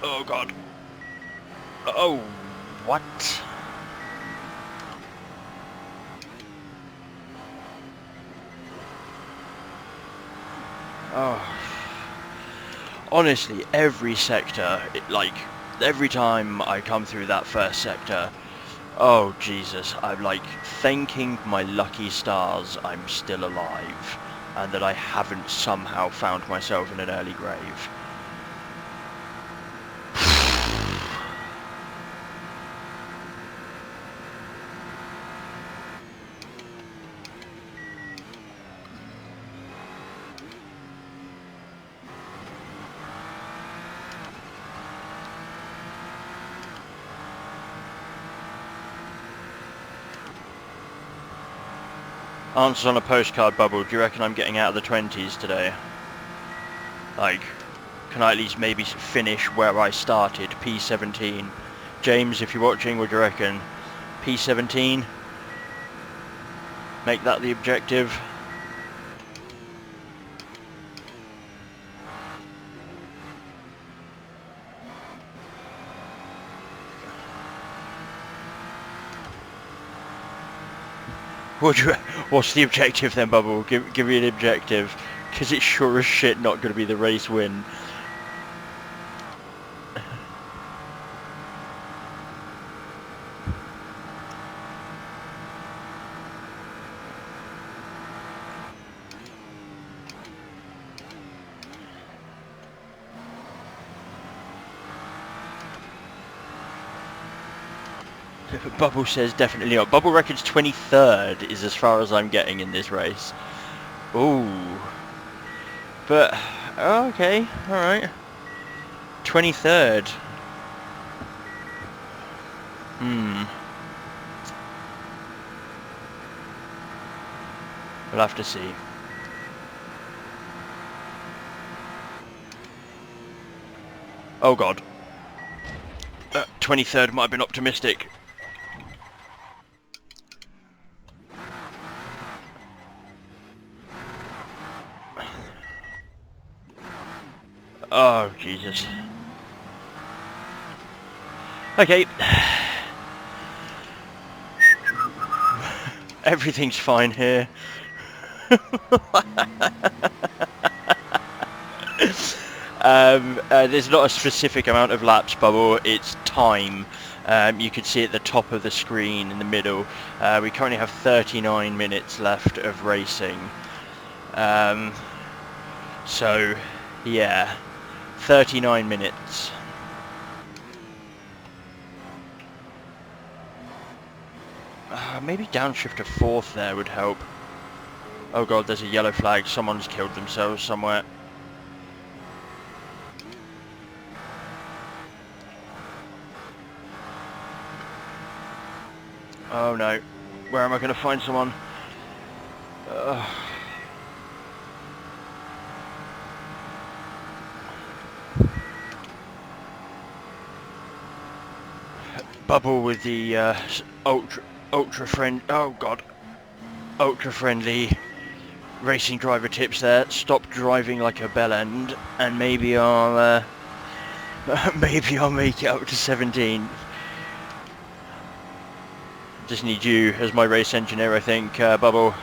Oh god. Oh, what? Oh. Honestly, every sector, every time I come through that first sector, oh Jesus, I'm like thanking my lucky stars I'm still alive and that I haven't somehow found myself in an early grave. Answers on a postcard, Bubble. Do you reckon I'm getting out of the 20s today? Like, can I at least maybe finish where I started, P17? James, if you're watching, what do you reckon? P17? Make that the objective. What's the objective then, Bubble? Give me an objective, because it's sure as shit not going to be the race win. Bubble says definitely not. Bubble reckons 23rd is as far as I'm getting in this race. Ooh. But, oh, okay, alright. 23rd. We'll have to see. Oh god. 23rd might have been optimistic. Oh, Jesus. Okay. Everything's fine here. There's not a specific amount of laps, Bubble, it's time. You can see at the top of the screen in the middle. We currently have 39 minutes left of racing. So, yeah. 39 minutes. Maybe downshift to 4th there would help. Oh god, there's a yellow flag. Someone's killed themselves somewhere. Oh no. Where am I going to find someone? Bubble with the ultra friendly racing driver tips there. Stop driving like a bell end, and maybe I'll make it up to 17. Just need you as my race engineer, I think, Bubble.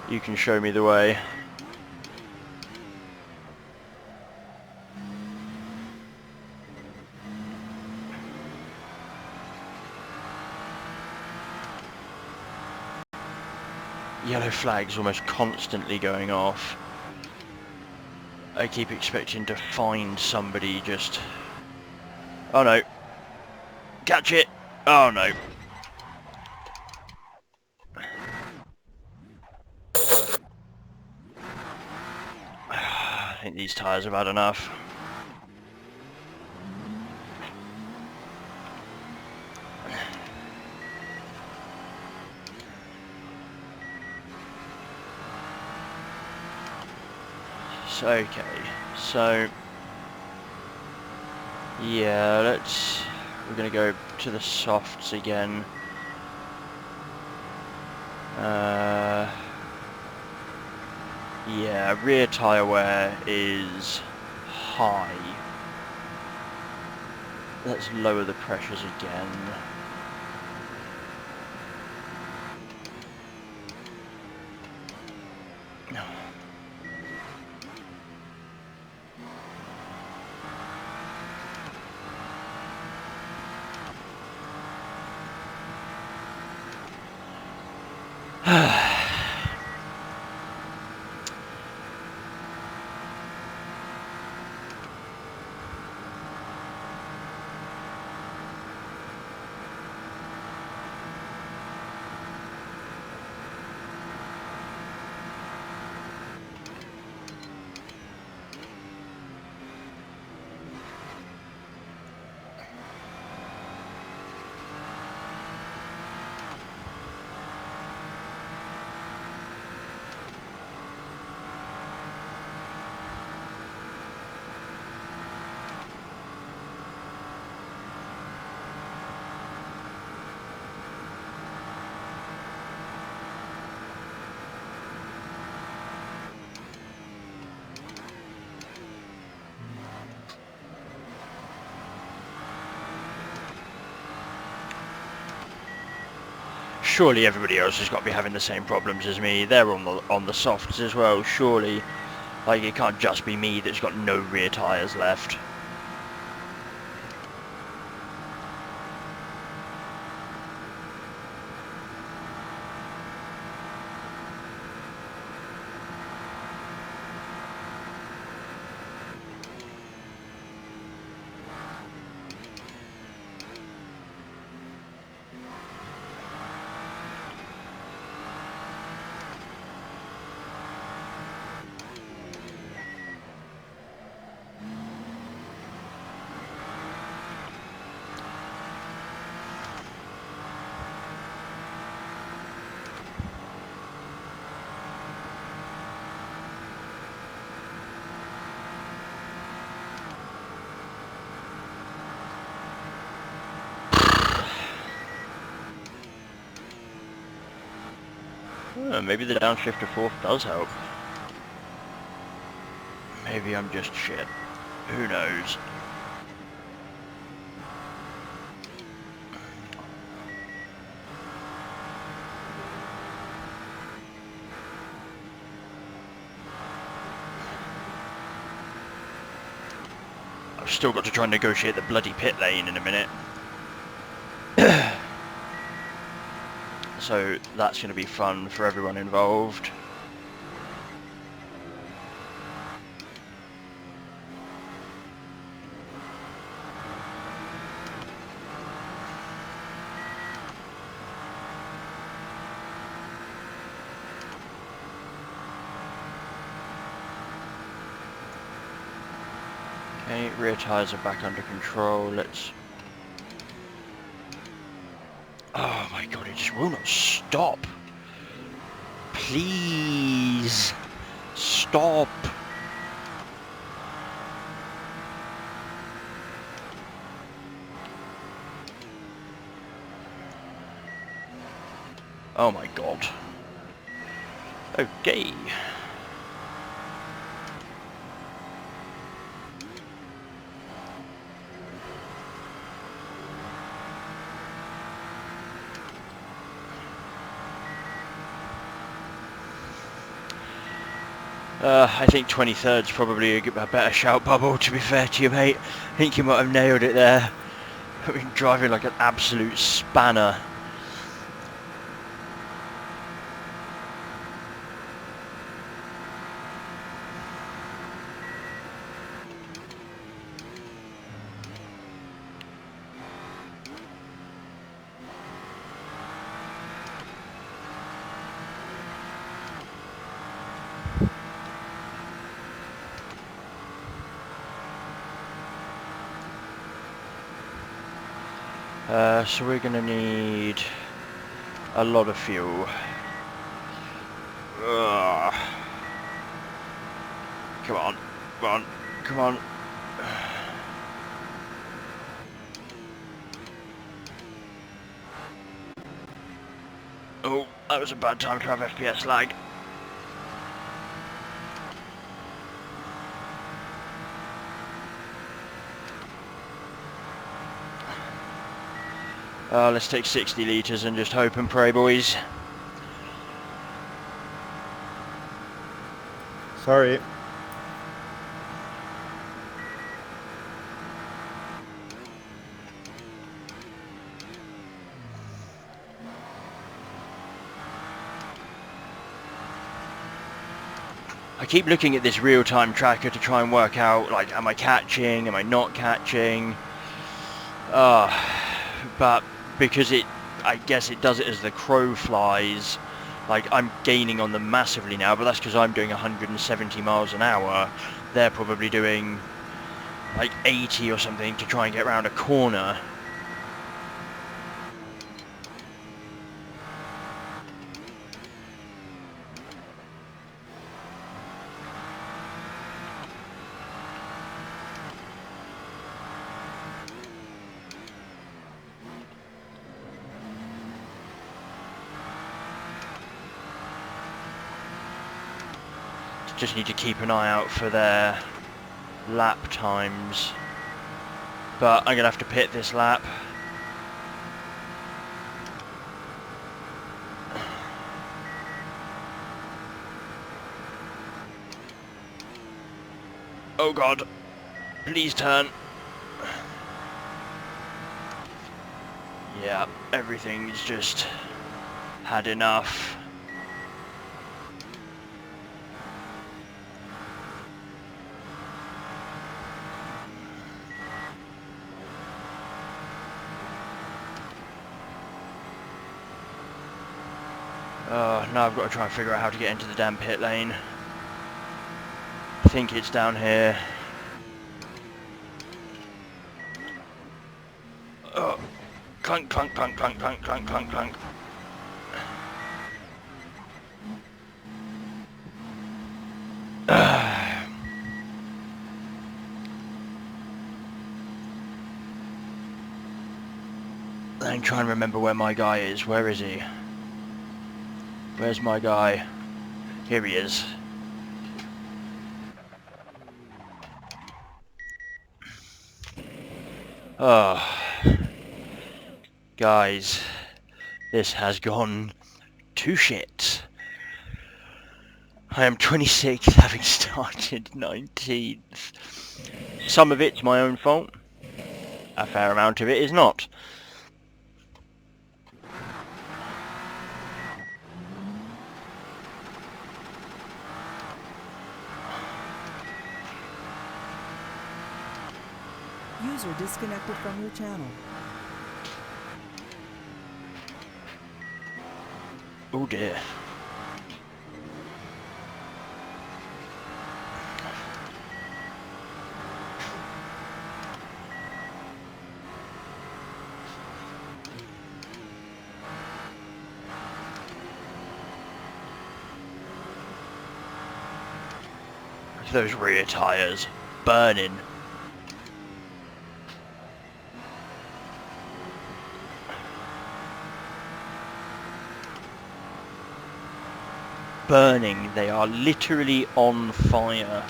You can show me the way. Yellow flags almost constantly going off. I keep expecting to find somebody just... Oh no. Catch it! Oh no. I think these tyres have had enough. Okay, so yeah, we're gonna go to the softs again. Yeah, rear tyre wear is high. Let's lower the pressures again. surely everybody else has got to be having the same problems as me. They're on the softs as well, surely. Like, it can't just be me that's got no rear tyres left. Maybe the downshift to fourth does help. Maybe I'm just shit. Who knows? I've still got to try and negotiate the bloody pit lane in a minute. So that's going to be fun for everyone involved. Okay, rear tyres are back under control. Let's... Oh my god, it just will not stop. Please stop. Oh my god. Okay. I think 23rd's probably a better shout, Bubble, to be fair to you, mate. I think you might have nailed it there. I've been driving like an absolute spanner. So we're going to need a lot of fuel. Ugh. Come on, come on, come on. Oh, that was a bad time to have FPS lag. Let's take 60 litres and just hope and pray, boys. Sorry. I keep looking at this real-time tracker to try and work out, like, am I catching, am I not catching? But because I guess it does it as the crow flies, like, I'm gaining on them massively now, but that's because I'm doing 170 miles an hour. They're probably doing, like, 80 or something to try and get around a corner. Just need to keep an eye out for their lap times. But I'm going to have to pit this lap. Oh god. Please turn. Yeah, everything's just had enough. Oh, now I've got to try and figure out how to get into the damn pit lane. I think it's down here. Oh, clunk, clunk, clunk, clunk, clunk, clunk, clunk, clunk. I'm trying to remember where my guy is. Where is he? Where's my guy? Here he is. Oh, guys, this has gone to shit. I am 26th, having started 19th. Some of it's my own fault. A fair amount of it is not. User disconnected from your channel. Oh dear. Those rear tyres burning. Burning, they are literally on fire.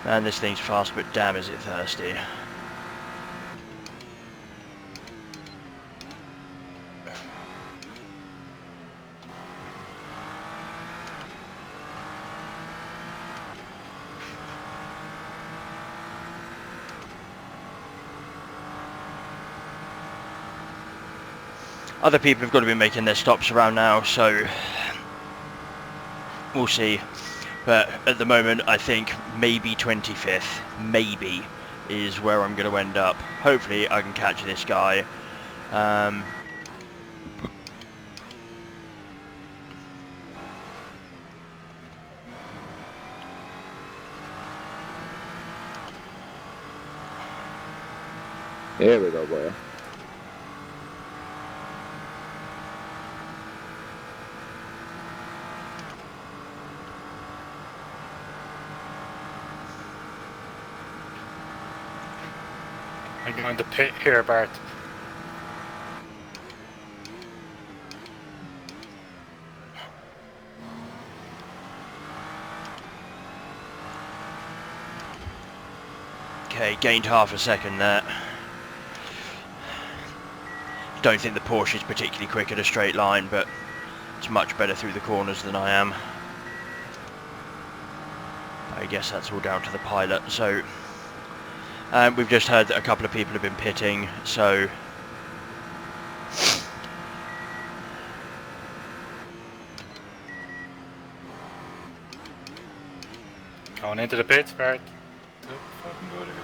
Man, this thing's fast, but damn is it thirsty. Other people have got to be making their stops around now, so we'll see. But at the moment, I think maybe 25th, maybe, is where I'm going to end up. Hopefully I can catch this guy. Here we go, boy. I'm going to pit here, Bart. Okay, gained half a second there. Don't think the Porsche is particularly quick at a straight line, but it's much better through the corners than I am. I guess that's all down to the pilot. So we've just heard that a couple of people have been pitting, so Going into the pits, Bart. Don't fucking go there.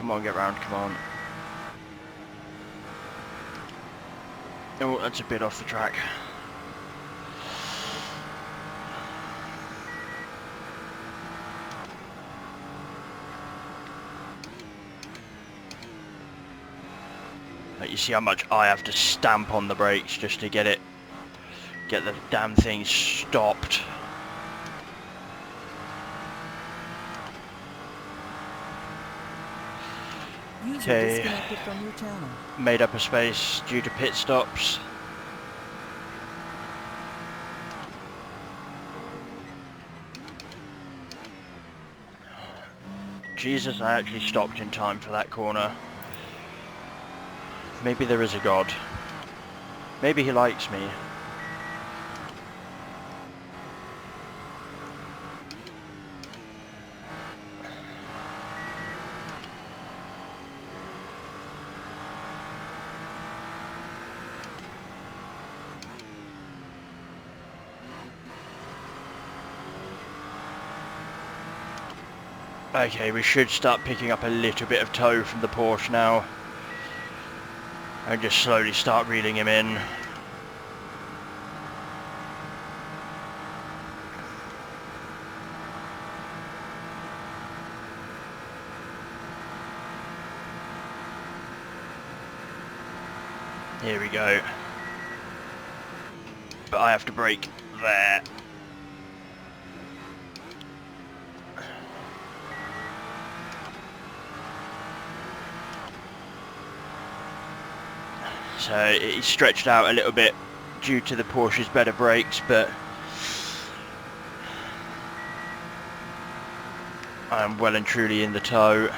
Come on, get round, come on. Oh, that's a bit off the track. You see how much I have to stamp on the brakes just to get the damn thing stopped. Okay, disconnected from your channel. Made up a space due to pit stops. Jesus, I actually stopped in time for that corner. Maybe there is a God. Maybe he likes me. Okay, we should start picking up a little bit of tow from the Porsche now. And just slowly start reeling him in. Here we go. But I have to brake there. So it stretched out a little bit due to the Porsche's better brakes, but I'm well and truly in the tow.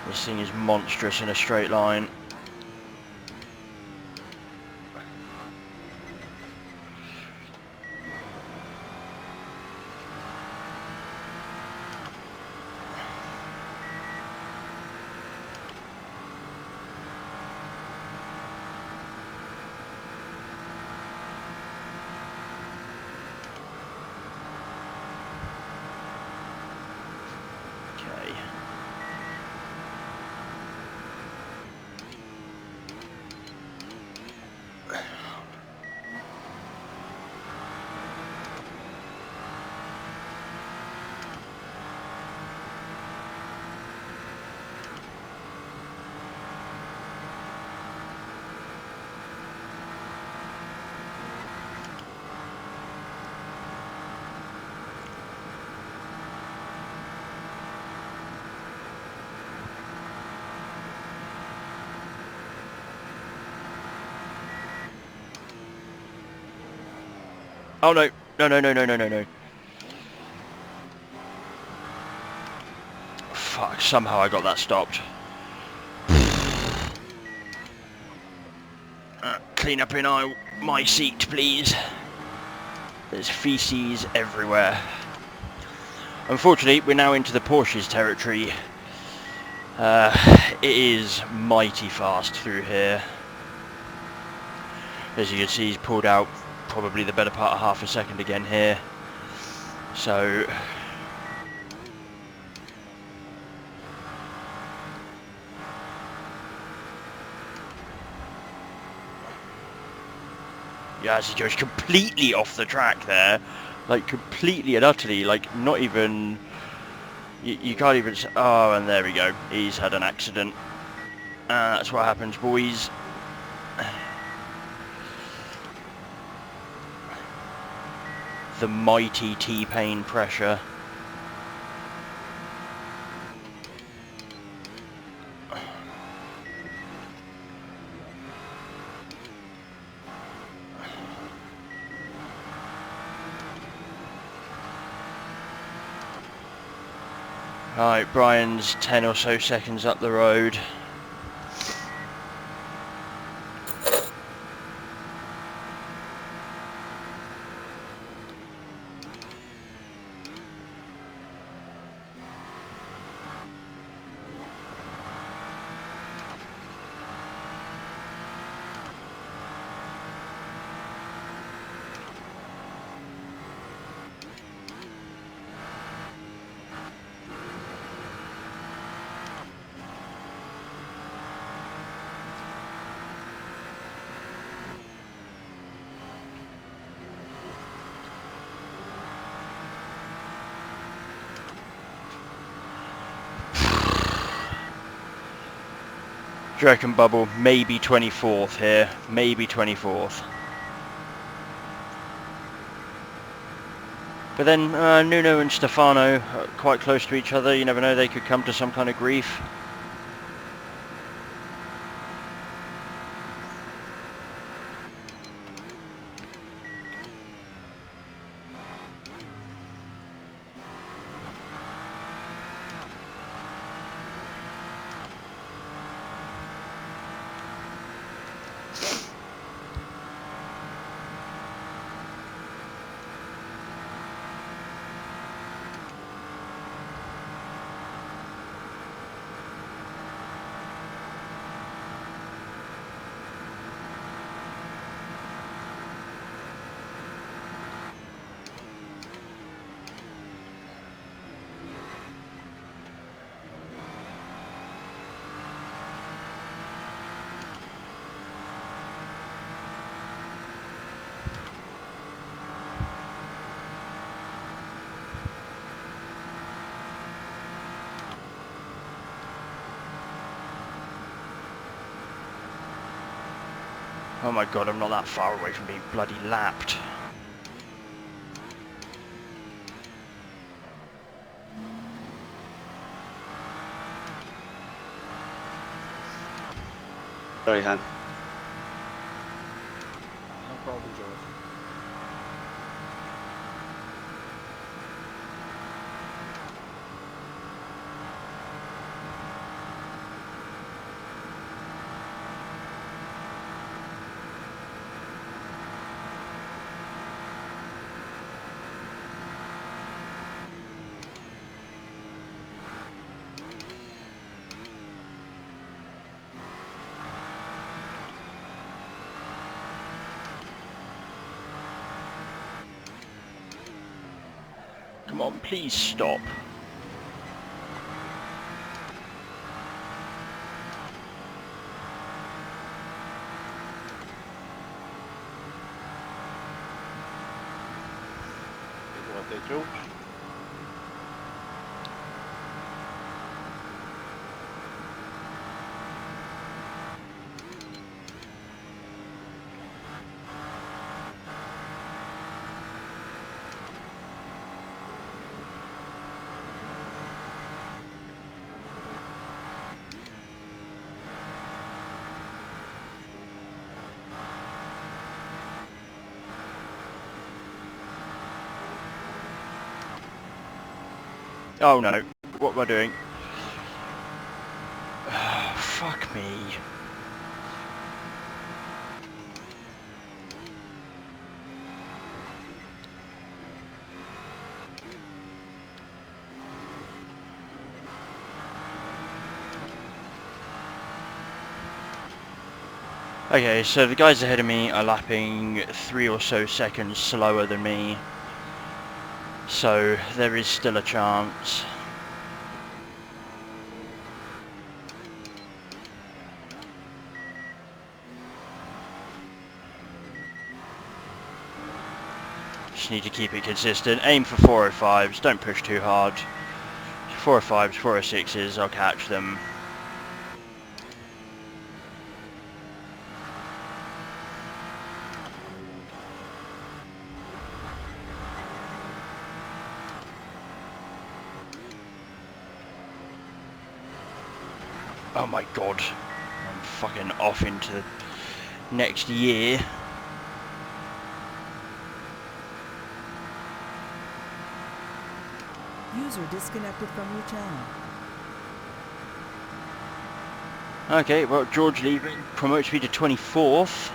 This thing is monstrous in a straight line. Oh no, no, no, no, no, no, no, no. Fuck, somehow I got that stopped. Clean up in my seat, please. There's feces everywhere. Unfortunately, we're now into the Porsche's territory. It is mighty fast through here. As you can see, he's pulled out probably the better part of half a second again here. So yeah, as he goes completely off the track there, like completely and utterly, like not even, you can't even, oh, and there we go, he's had an accident. That's what happens, boys. The mighty T-Pain pressure. Alright, Brian's 10 or so seconds up the road. Do you reckon, Bubble? Maybe 24th here. Maybe 24th. But then Nuno and Stefano are quite close to each other. You never know, they could come to some kind of grief. Oh my god, I'm not that far away from being bloody lapped. Sorry, Han. No problem, George. Come on, please stop. What they George? Oh no, what am I doing? Fuck me. Okay, so the guys ahead of me are lapping 3 or so seconds slower than me. So there is still a chance. Just need to keep it consistent. Aim for 405s, don't push too hard. 405s, 406s, I'll catch them. Oh my god, I'm fucking off into next year. User disconnected from your channel. Okay, well, George leaving promotes me to 24th.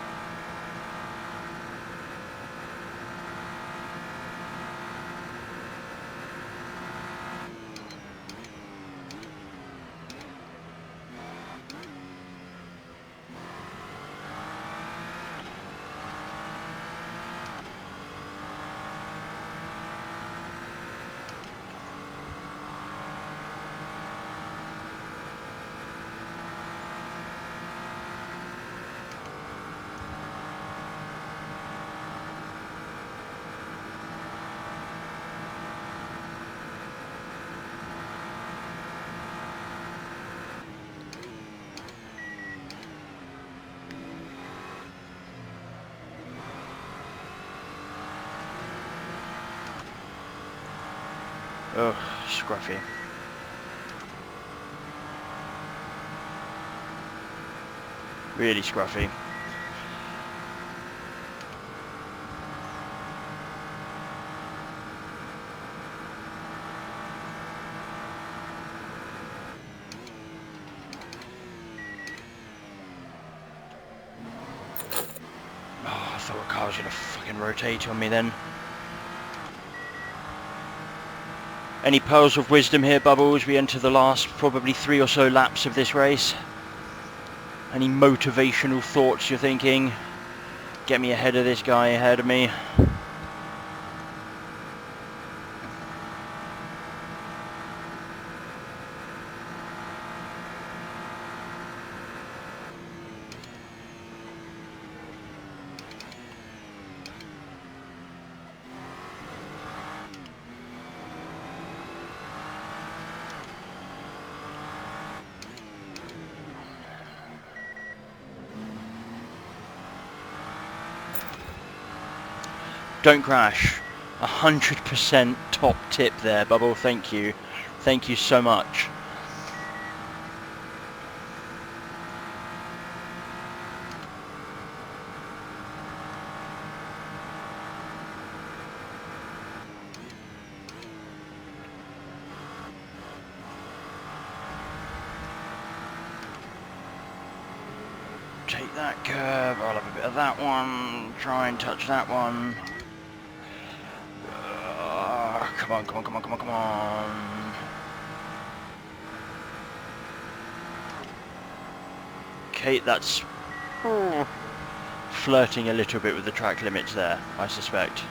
Ugh, scruffy. Really scruffy. Oh, I thought a car was gonna fucking rotate on me then. Any pearls of wisdom here, Bubbles? We enter the last probably 3 or so laps of this race. Any motivational thoughts you're thinking? Get me ahead of this guy ahead of me. Don't crash. 100% top tip there, Bubble. Thank you. Thank you so much. Take that curve. I'll have a bit of that one. Try and touch that one. Come on, come on, come on, come on, come on. Okay, that's flirting a little bit with the track limits there, I suspect.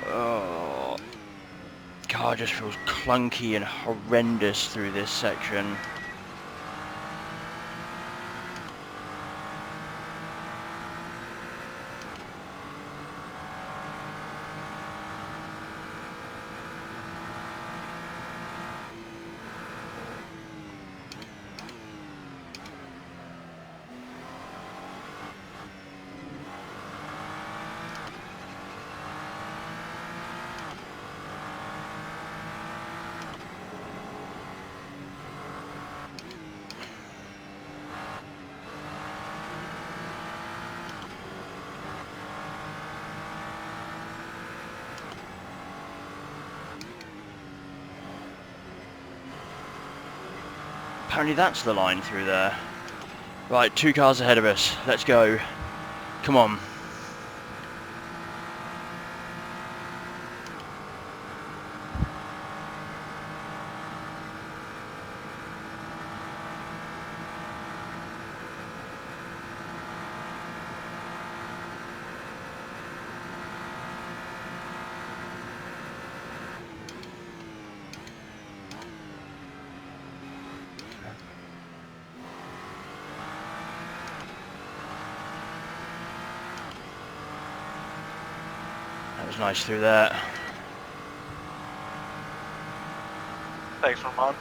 Oh, car just feels clunky and horrendous through this section. Apparently that's the line through there. Right, 2 cars ahead of us. Let's go. Come on. That was nice through there. Thanks, Ramon.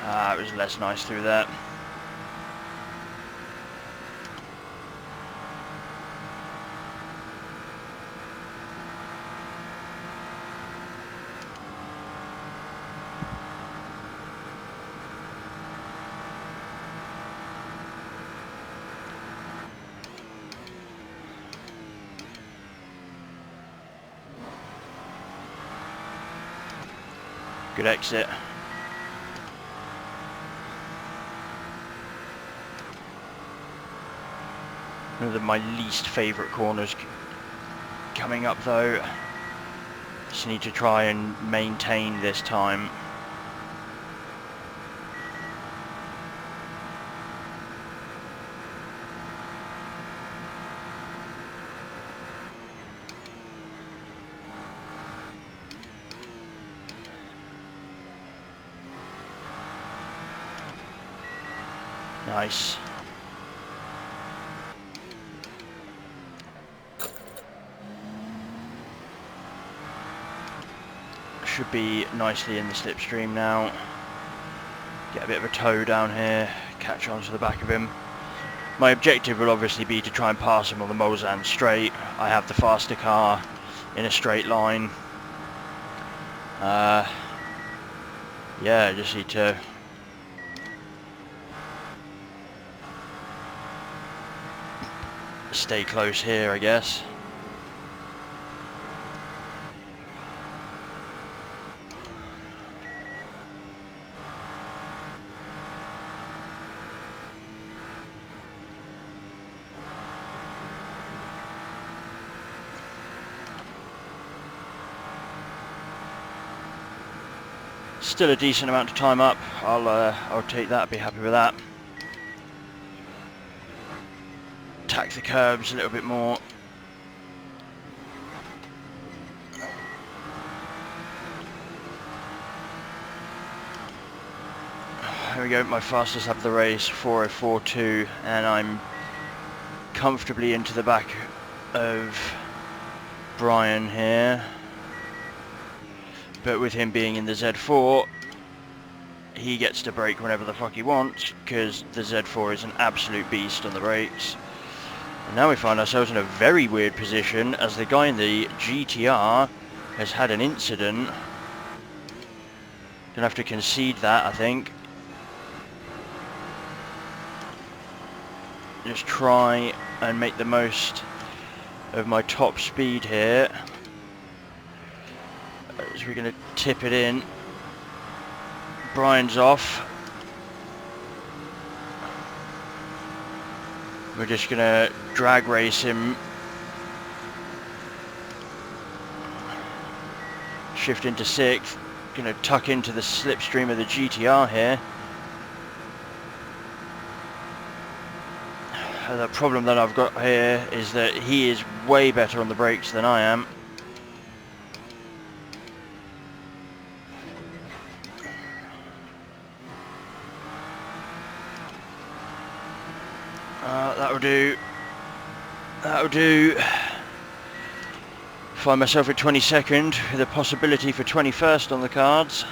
Ah, it was less nice through that. Good exit. One of my least favourite corners coming up though. Just need to try and maintain this time. Nice. Should be nicely in the slipstream now. Get a bit of a tow down here, catch on to the back of him. My objective will obviously be to try and pass him on the Mulsanne straight. I have the faster car in a straight line. Yeah, I just need to stay close here, I guess. Still a decent amount of time up. I'll take that. Be happy with that. Tack the curbs a little bit more. There we go. My fastest lap of the race, 4:04.2, and I'm comfortably into the back of Brian here. But with him being in the Z4, he gets to brake whenever the fuck he wants, because the Z4 is an absolute beast on the brakes. And now we find ourselves in a very weird position, as the guy in the GTR has had an incident. Gonna have to concede that, I think. Just try and make the most of my top speed here. So we're going to tip it in. Brian's off. We're just going to drag race him. Shift into 6th. Going to tuck into the slipstream of the GTR here. The problem that I've got here is that he is way better on the brakes than I am. That'll do. That'll do. Find myself at 22nd with a possibility for 21st on the cards.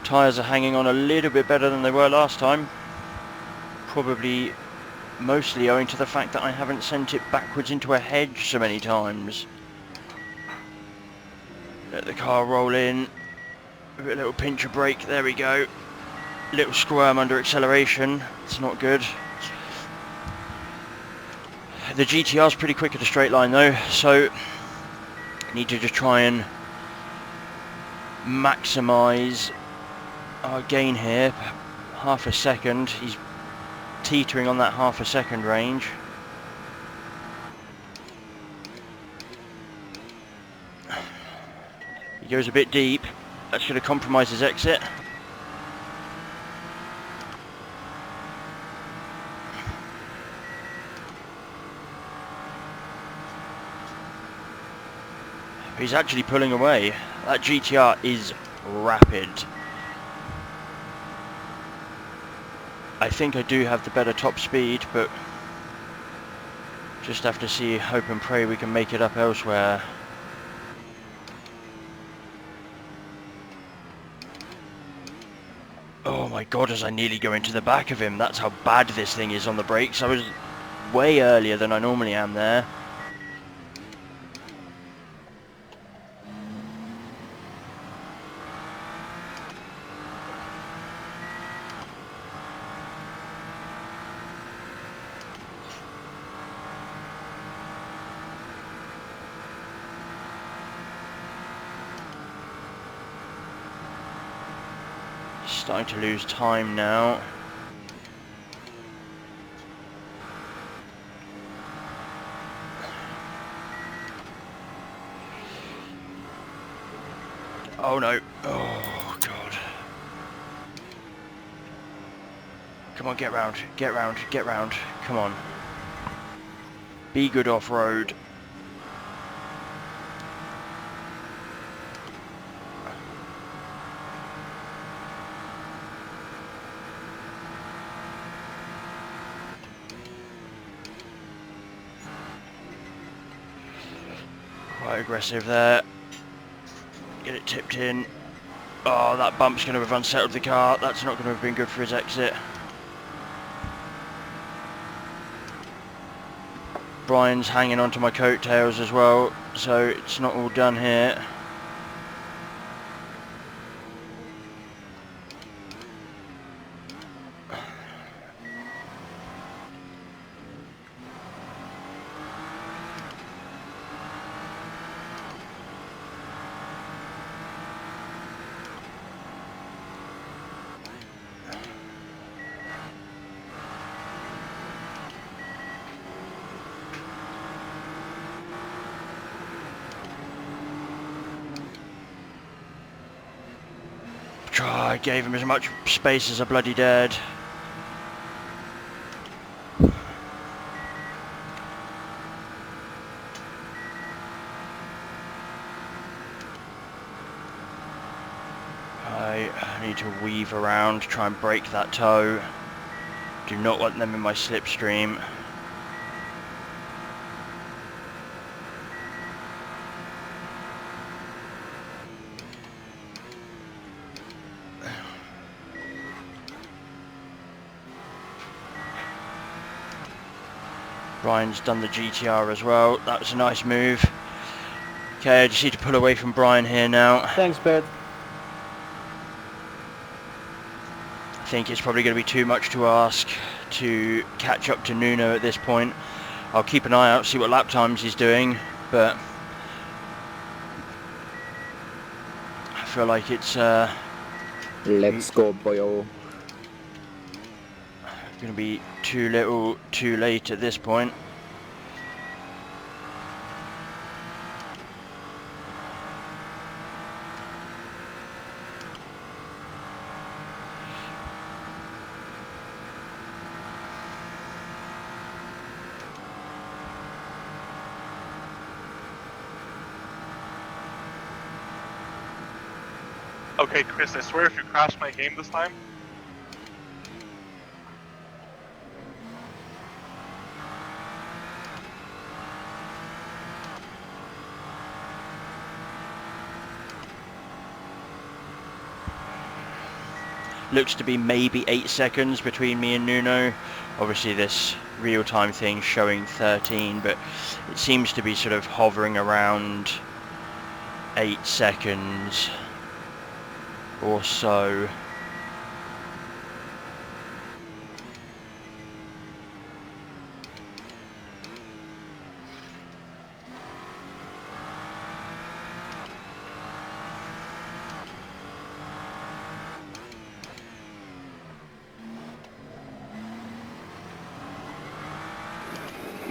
Tyres are hanging on a little bit better than they were last time. Probably mostly owing to the fact that I haven't sent it backwards into a hedge so many times. Let the car roll in. A little pinch of brake, there we go. Little squirm under acceleration, it's not good. The GTR's pretty quick at a straight line though, so need to just try and maximise our gain here. Half a second, he's teetering on that half a second range. He goes a bit deep. That's going to compromise his exit. He's actually pulling away. That GTR is rapid. I think I do have the better top speed, but just have to see, hope and pray we can make it up elsewhere. Oh my god, as I nearly go into the back of him. That's how bad this thing is on the brakes. I was way earlier than I normally am there. Starting to lose time now. Oh no. Oh god. Come on, get round, get round, get round. Come on. Be good off-road. Quite aggressive there. Get it tipped in. Oh, that bump's going to have unsettled the car. That's not going to have been good for his exit. Brian's hanging onto my coattails as well, so it's not all done here. I gave him as much space as I bloody dared. I need to weave around, try and break that toe. Do not want them in my slipstream. Brian's done the GTR as well. That was a nice move. Okay, I just need to pull away from Brian here now. Thanks, Bert. I think it's probably going to be too much to ask to catch up to Nuno at this point. I'll keep an eye out, see what lap times he's doing, but I feel like it's let's go, boyo. Going to be too little, too late at this point. Okay, Chris, I swear if you crash my game this time, looks to be maybe 8 seconds between me and Nuno. Obviously this real-time thing showing 13, but it seems to be sort of hovering around 8 seconds or so.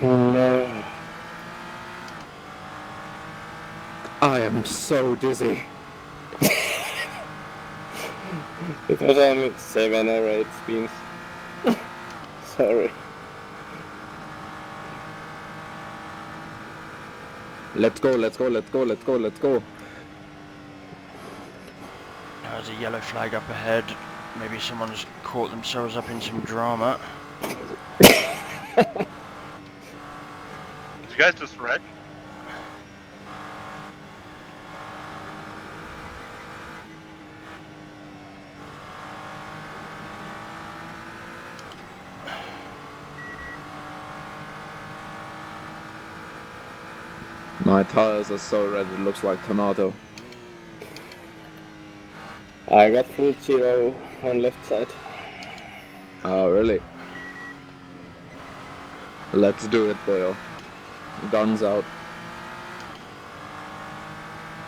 No. I am so dizzy. It was only 7 or 8 spins. Sorry. Let's go, let's go, let's go, let's go, let's go. There's a yellow flag up ahead. Maybe someone's caught themselves up in some drama. did you guys just wreck? My tires are so red it looks like tomato. I got full zero on left side. Oh, really? Let's do it, boyo. Guns out.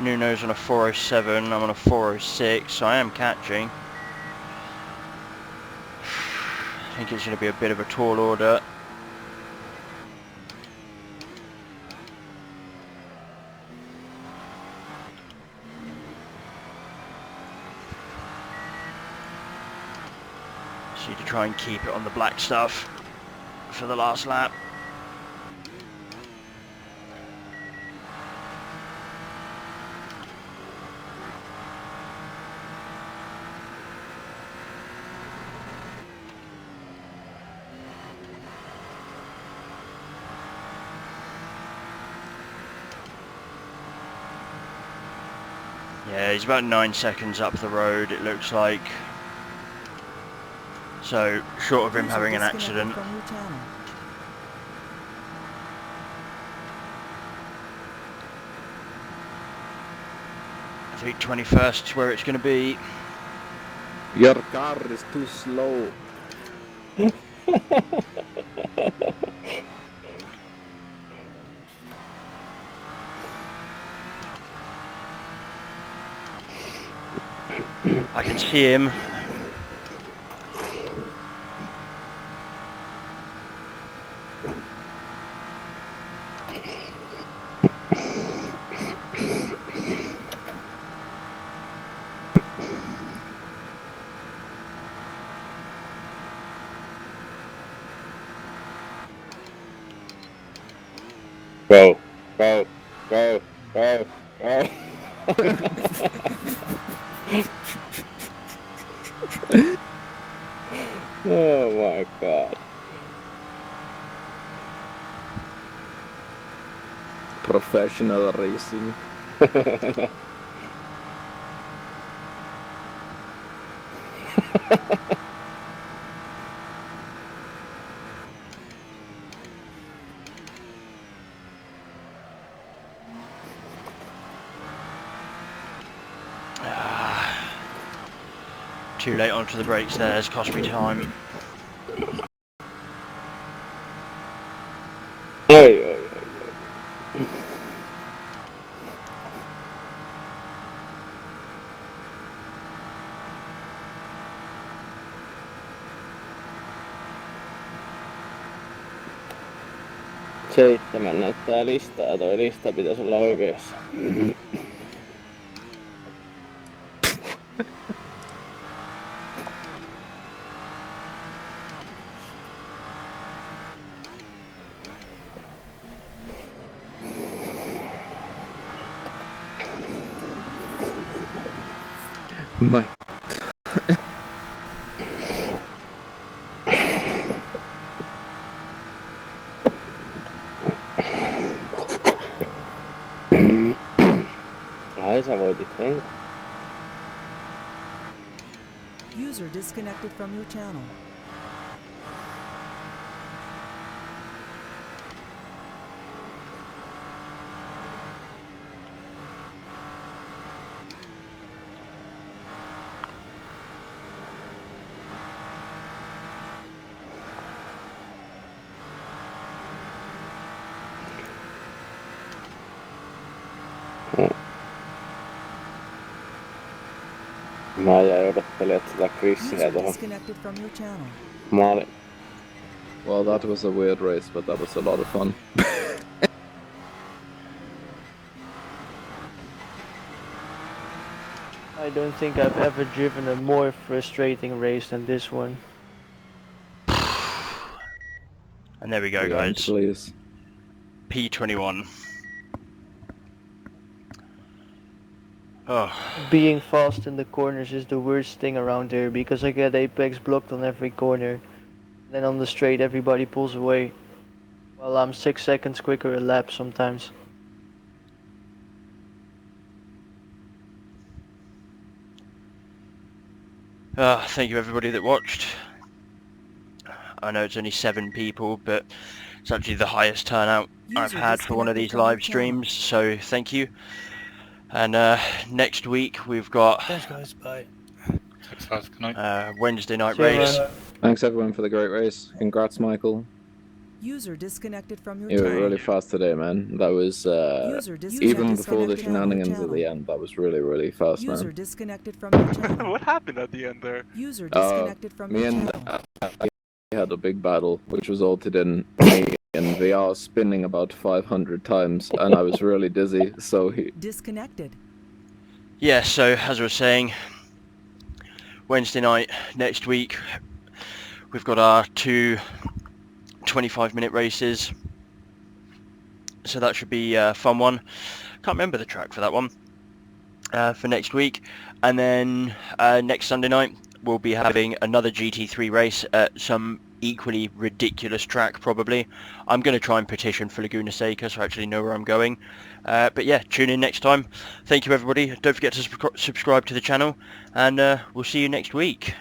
Nuno's on a 407, I'm on a 406, so I am catching. I think it's going to be a bit of a tall order. Need to try and keep it on the black stuff for the last lap. Yeah, he's about 9 seconds up the road, it looks like. So, short of him User having an disconnected accident. from your channel. I think 21st is where it's going to be. Your car is too slow. I can see him. Go, go, go, go, go. Oh my god. Professional racing. Too late onto the brakes there, it's cost me time. Oi, oi, oi. Seitsemän näyttää listaa, toi lista pitäisi olla oikeassa. My. Ai sä voitit sen. User disconnected from your channel. Mä jäin odottelemaan sitä Chrissiä User tuohon disconnected from your channel. maaliin. Well, that was a weird race, but that was a lot of fun. I don't think I've ever driven a more frustrating race than this one. And there we go, guys. Please. P21. Oh. Being fast in the corners is the worst thing around here because I get apex blocked on every corner. Then on the straight everybody pulls away. While I'm 6 seconds quicker a lap sometimes. Thank you everybody that watched. I know it's only 7 people, but it's actually the highest turnout I've had for one of these live streams, so thank you. And next week we've got Thanks, guys. Bye. Thanks, guys. Good night. Wednesday night See you, race. man. Thanks everyone for the great race. Congrats, Michael. User disconnected from your You were channel. really fast today, man. That was User even disconnected before the from your shenanigans channel. at the end. That was really fast, User man. disconnected from your channel. What happened at the end there? User disconnected from Me your and channel. we had a big battle, which resulted in me and VR spinning about 500 times, and I was really dizzy. So he Disconnected. Yeah, so as I was saying, Wednesday night next week we've got our 2 25-minute races, so that should be a fun one. Can't remember the track for that one for next week. And then next Sunday night we'll be having another GT3 race at some equally ridiculous track probably. I'm going to try and petition for Laguna Seca so I actually know where I'm going. But yeah, tune in next time. Thank you everybody. Don't forget to subscribe to the channel, and we'll see you next week.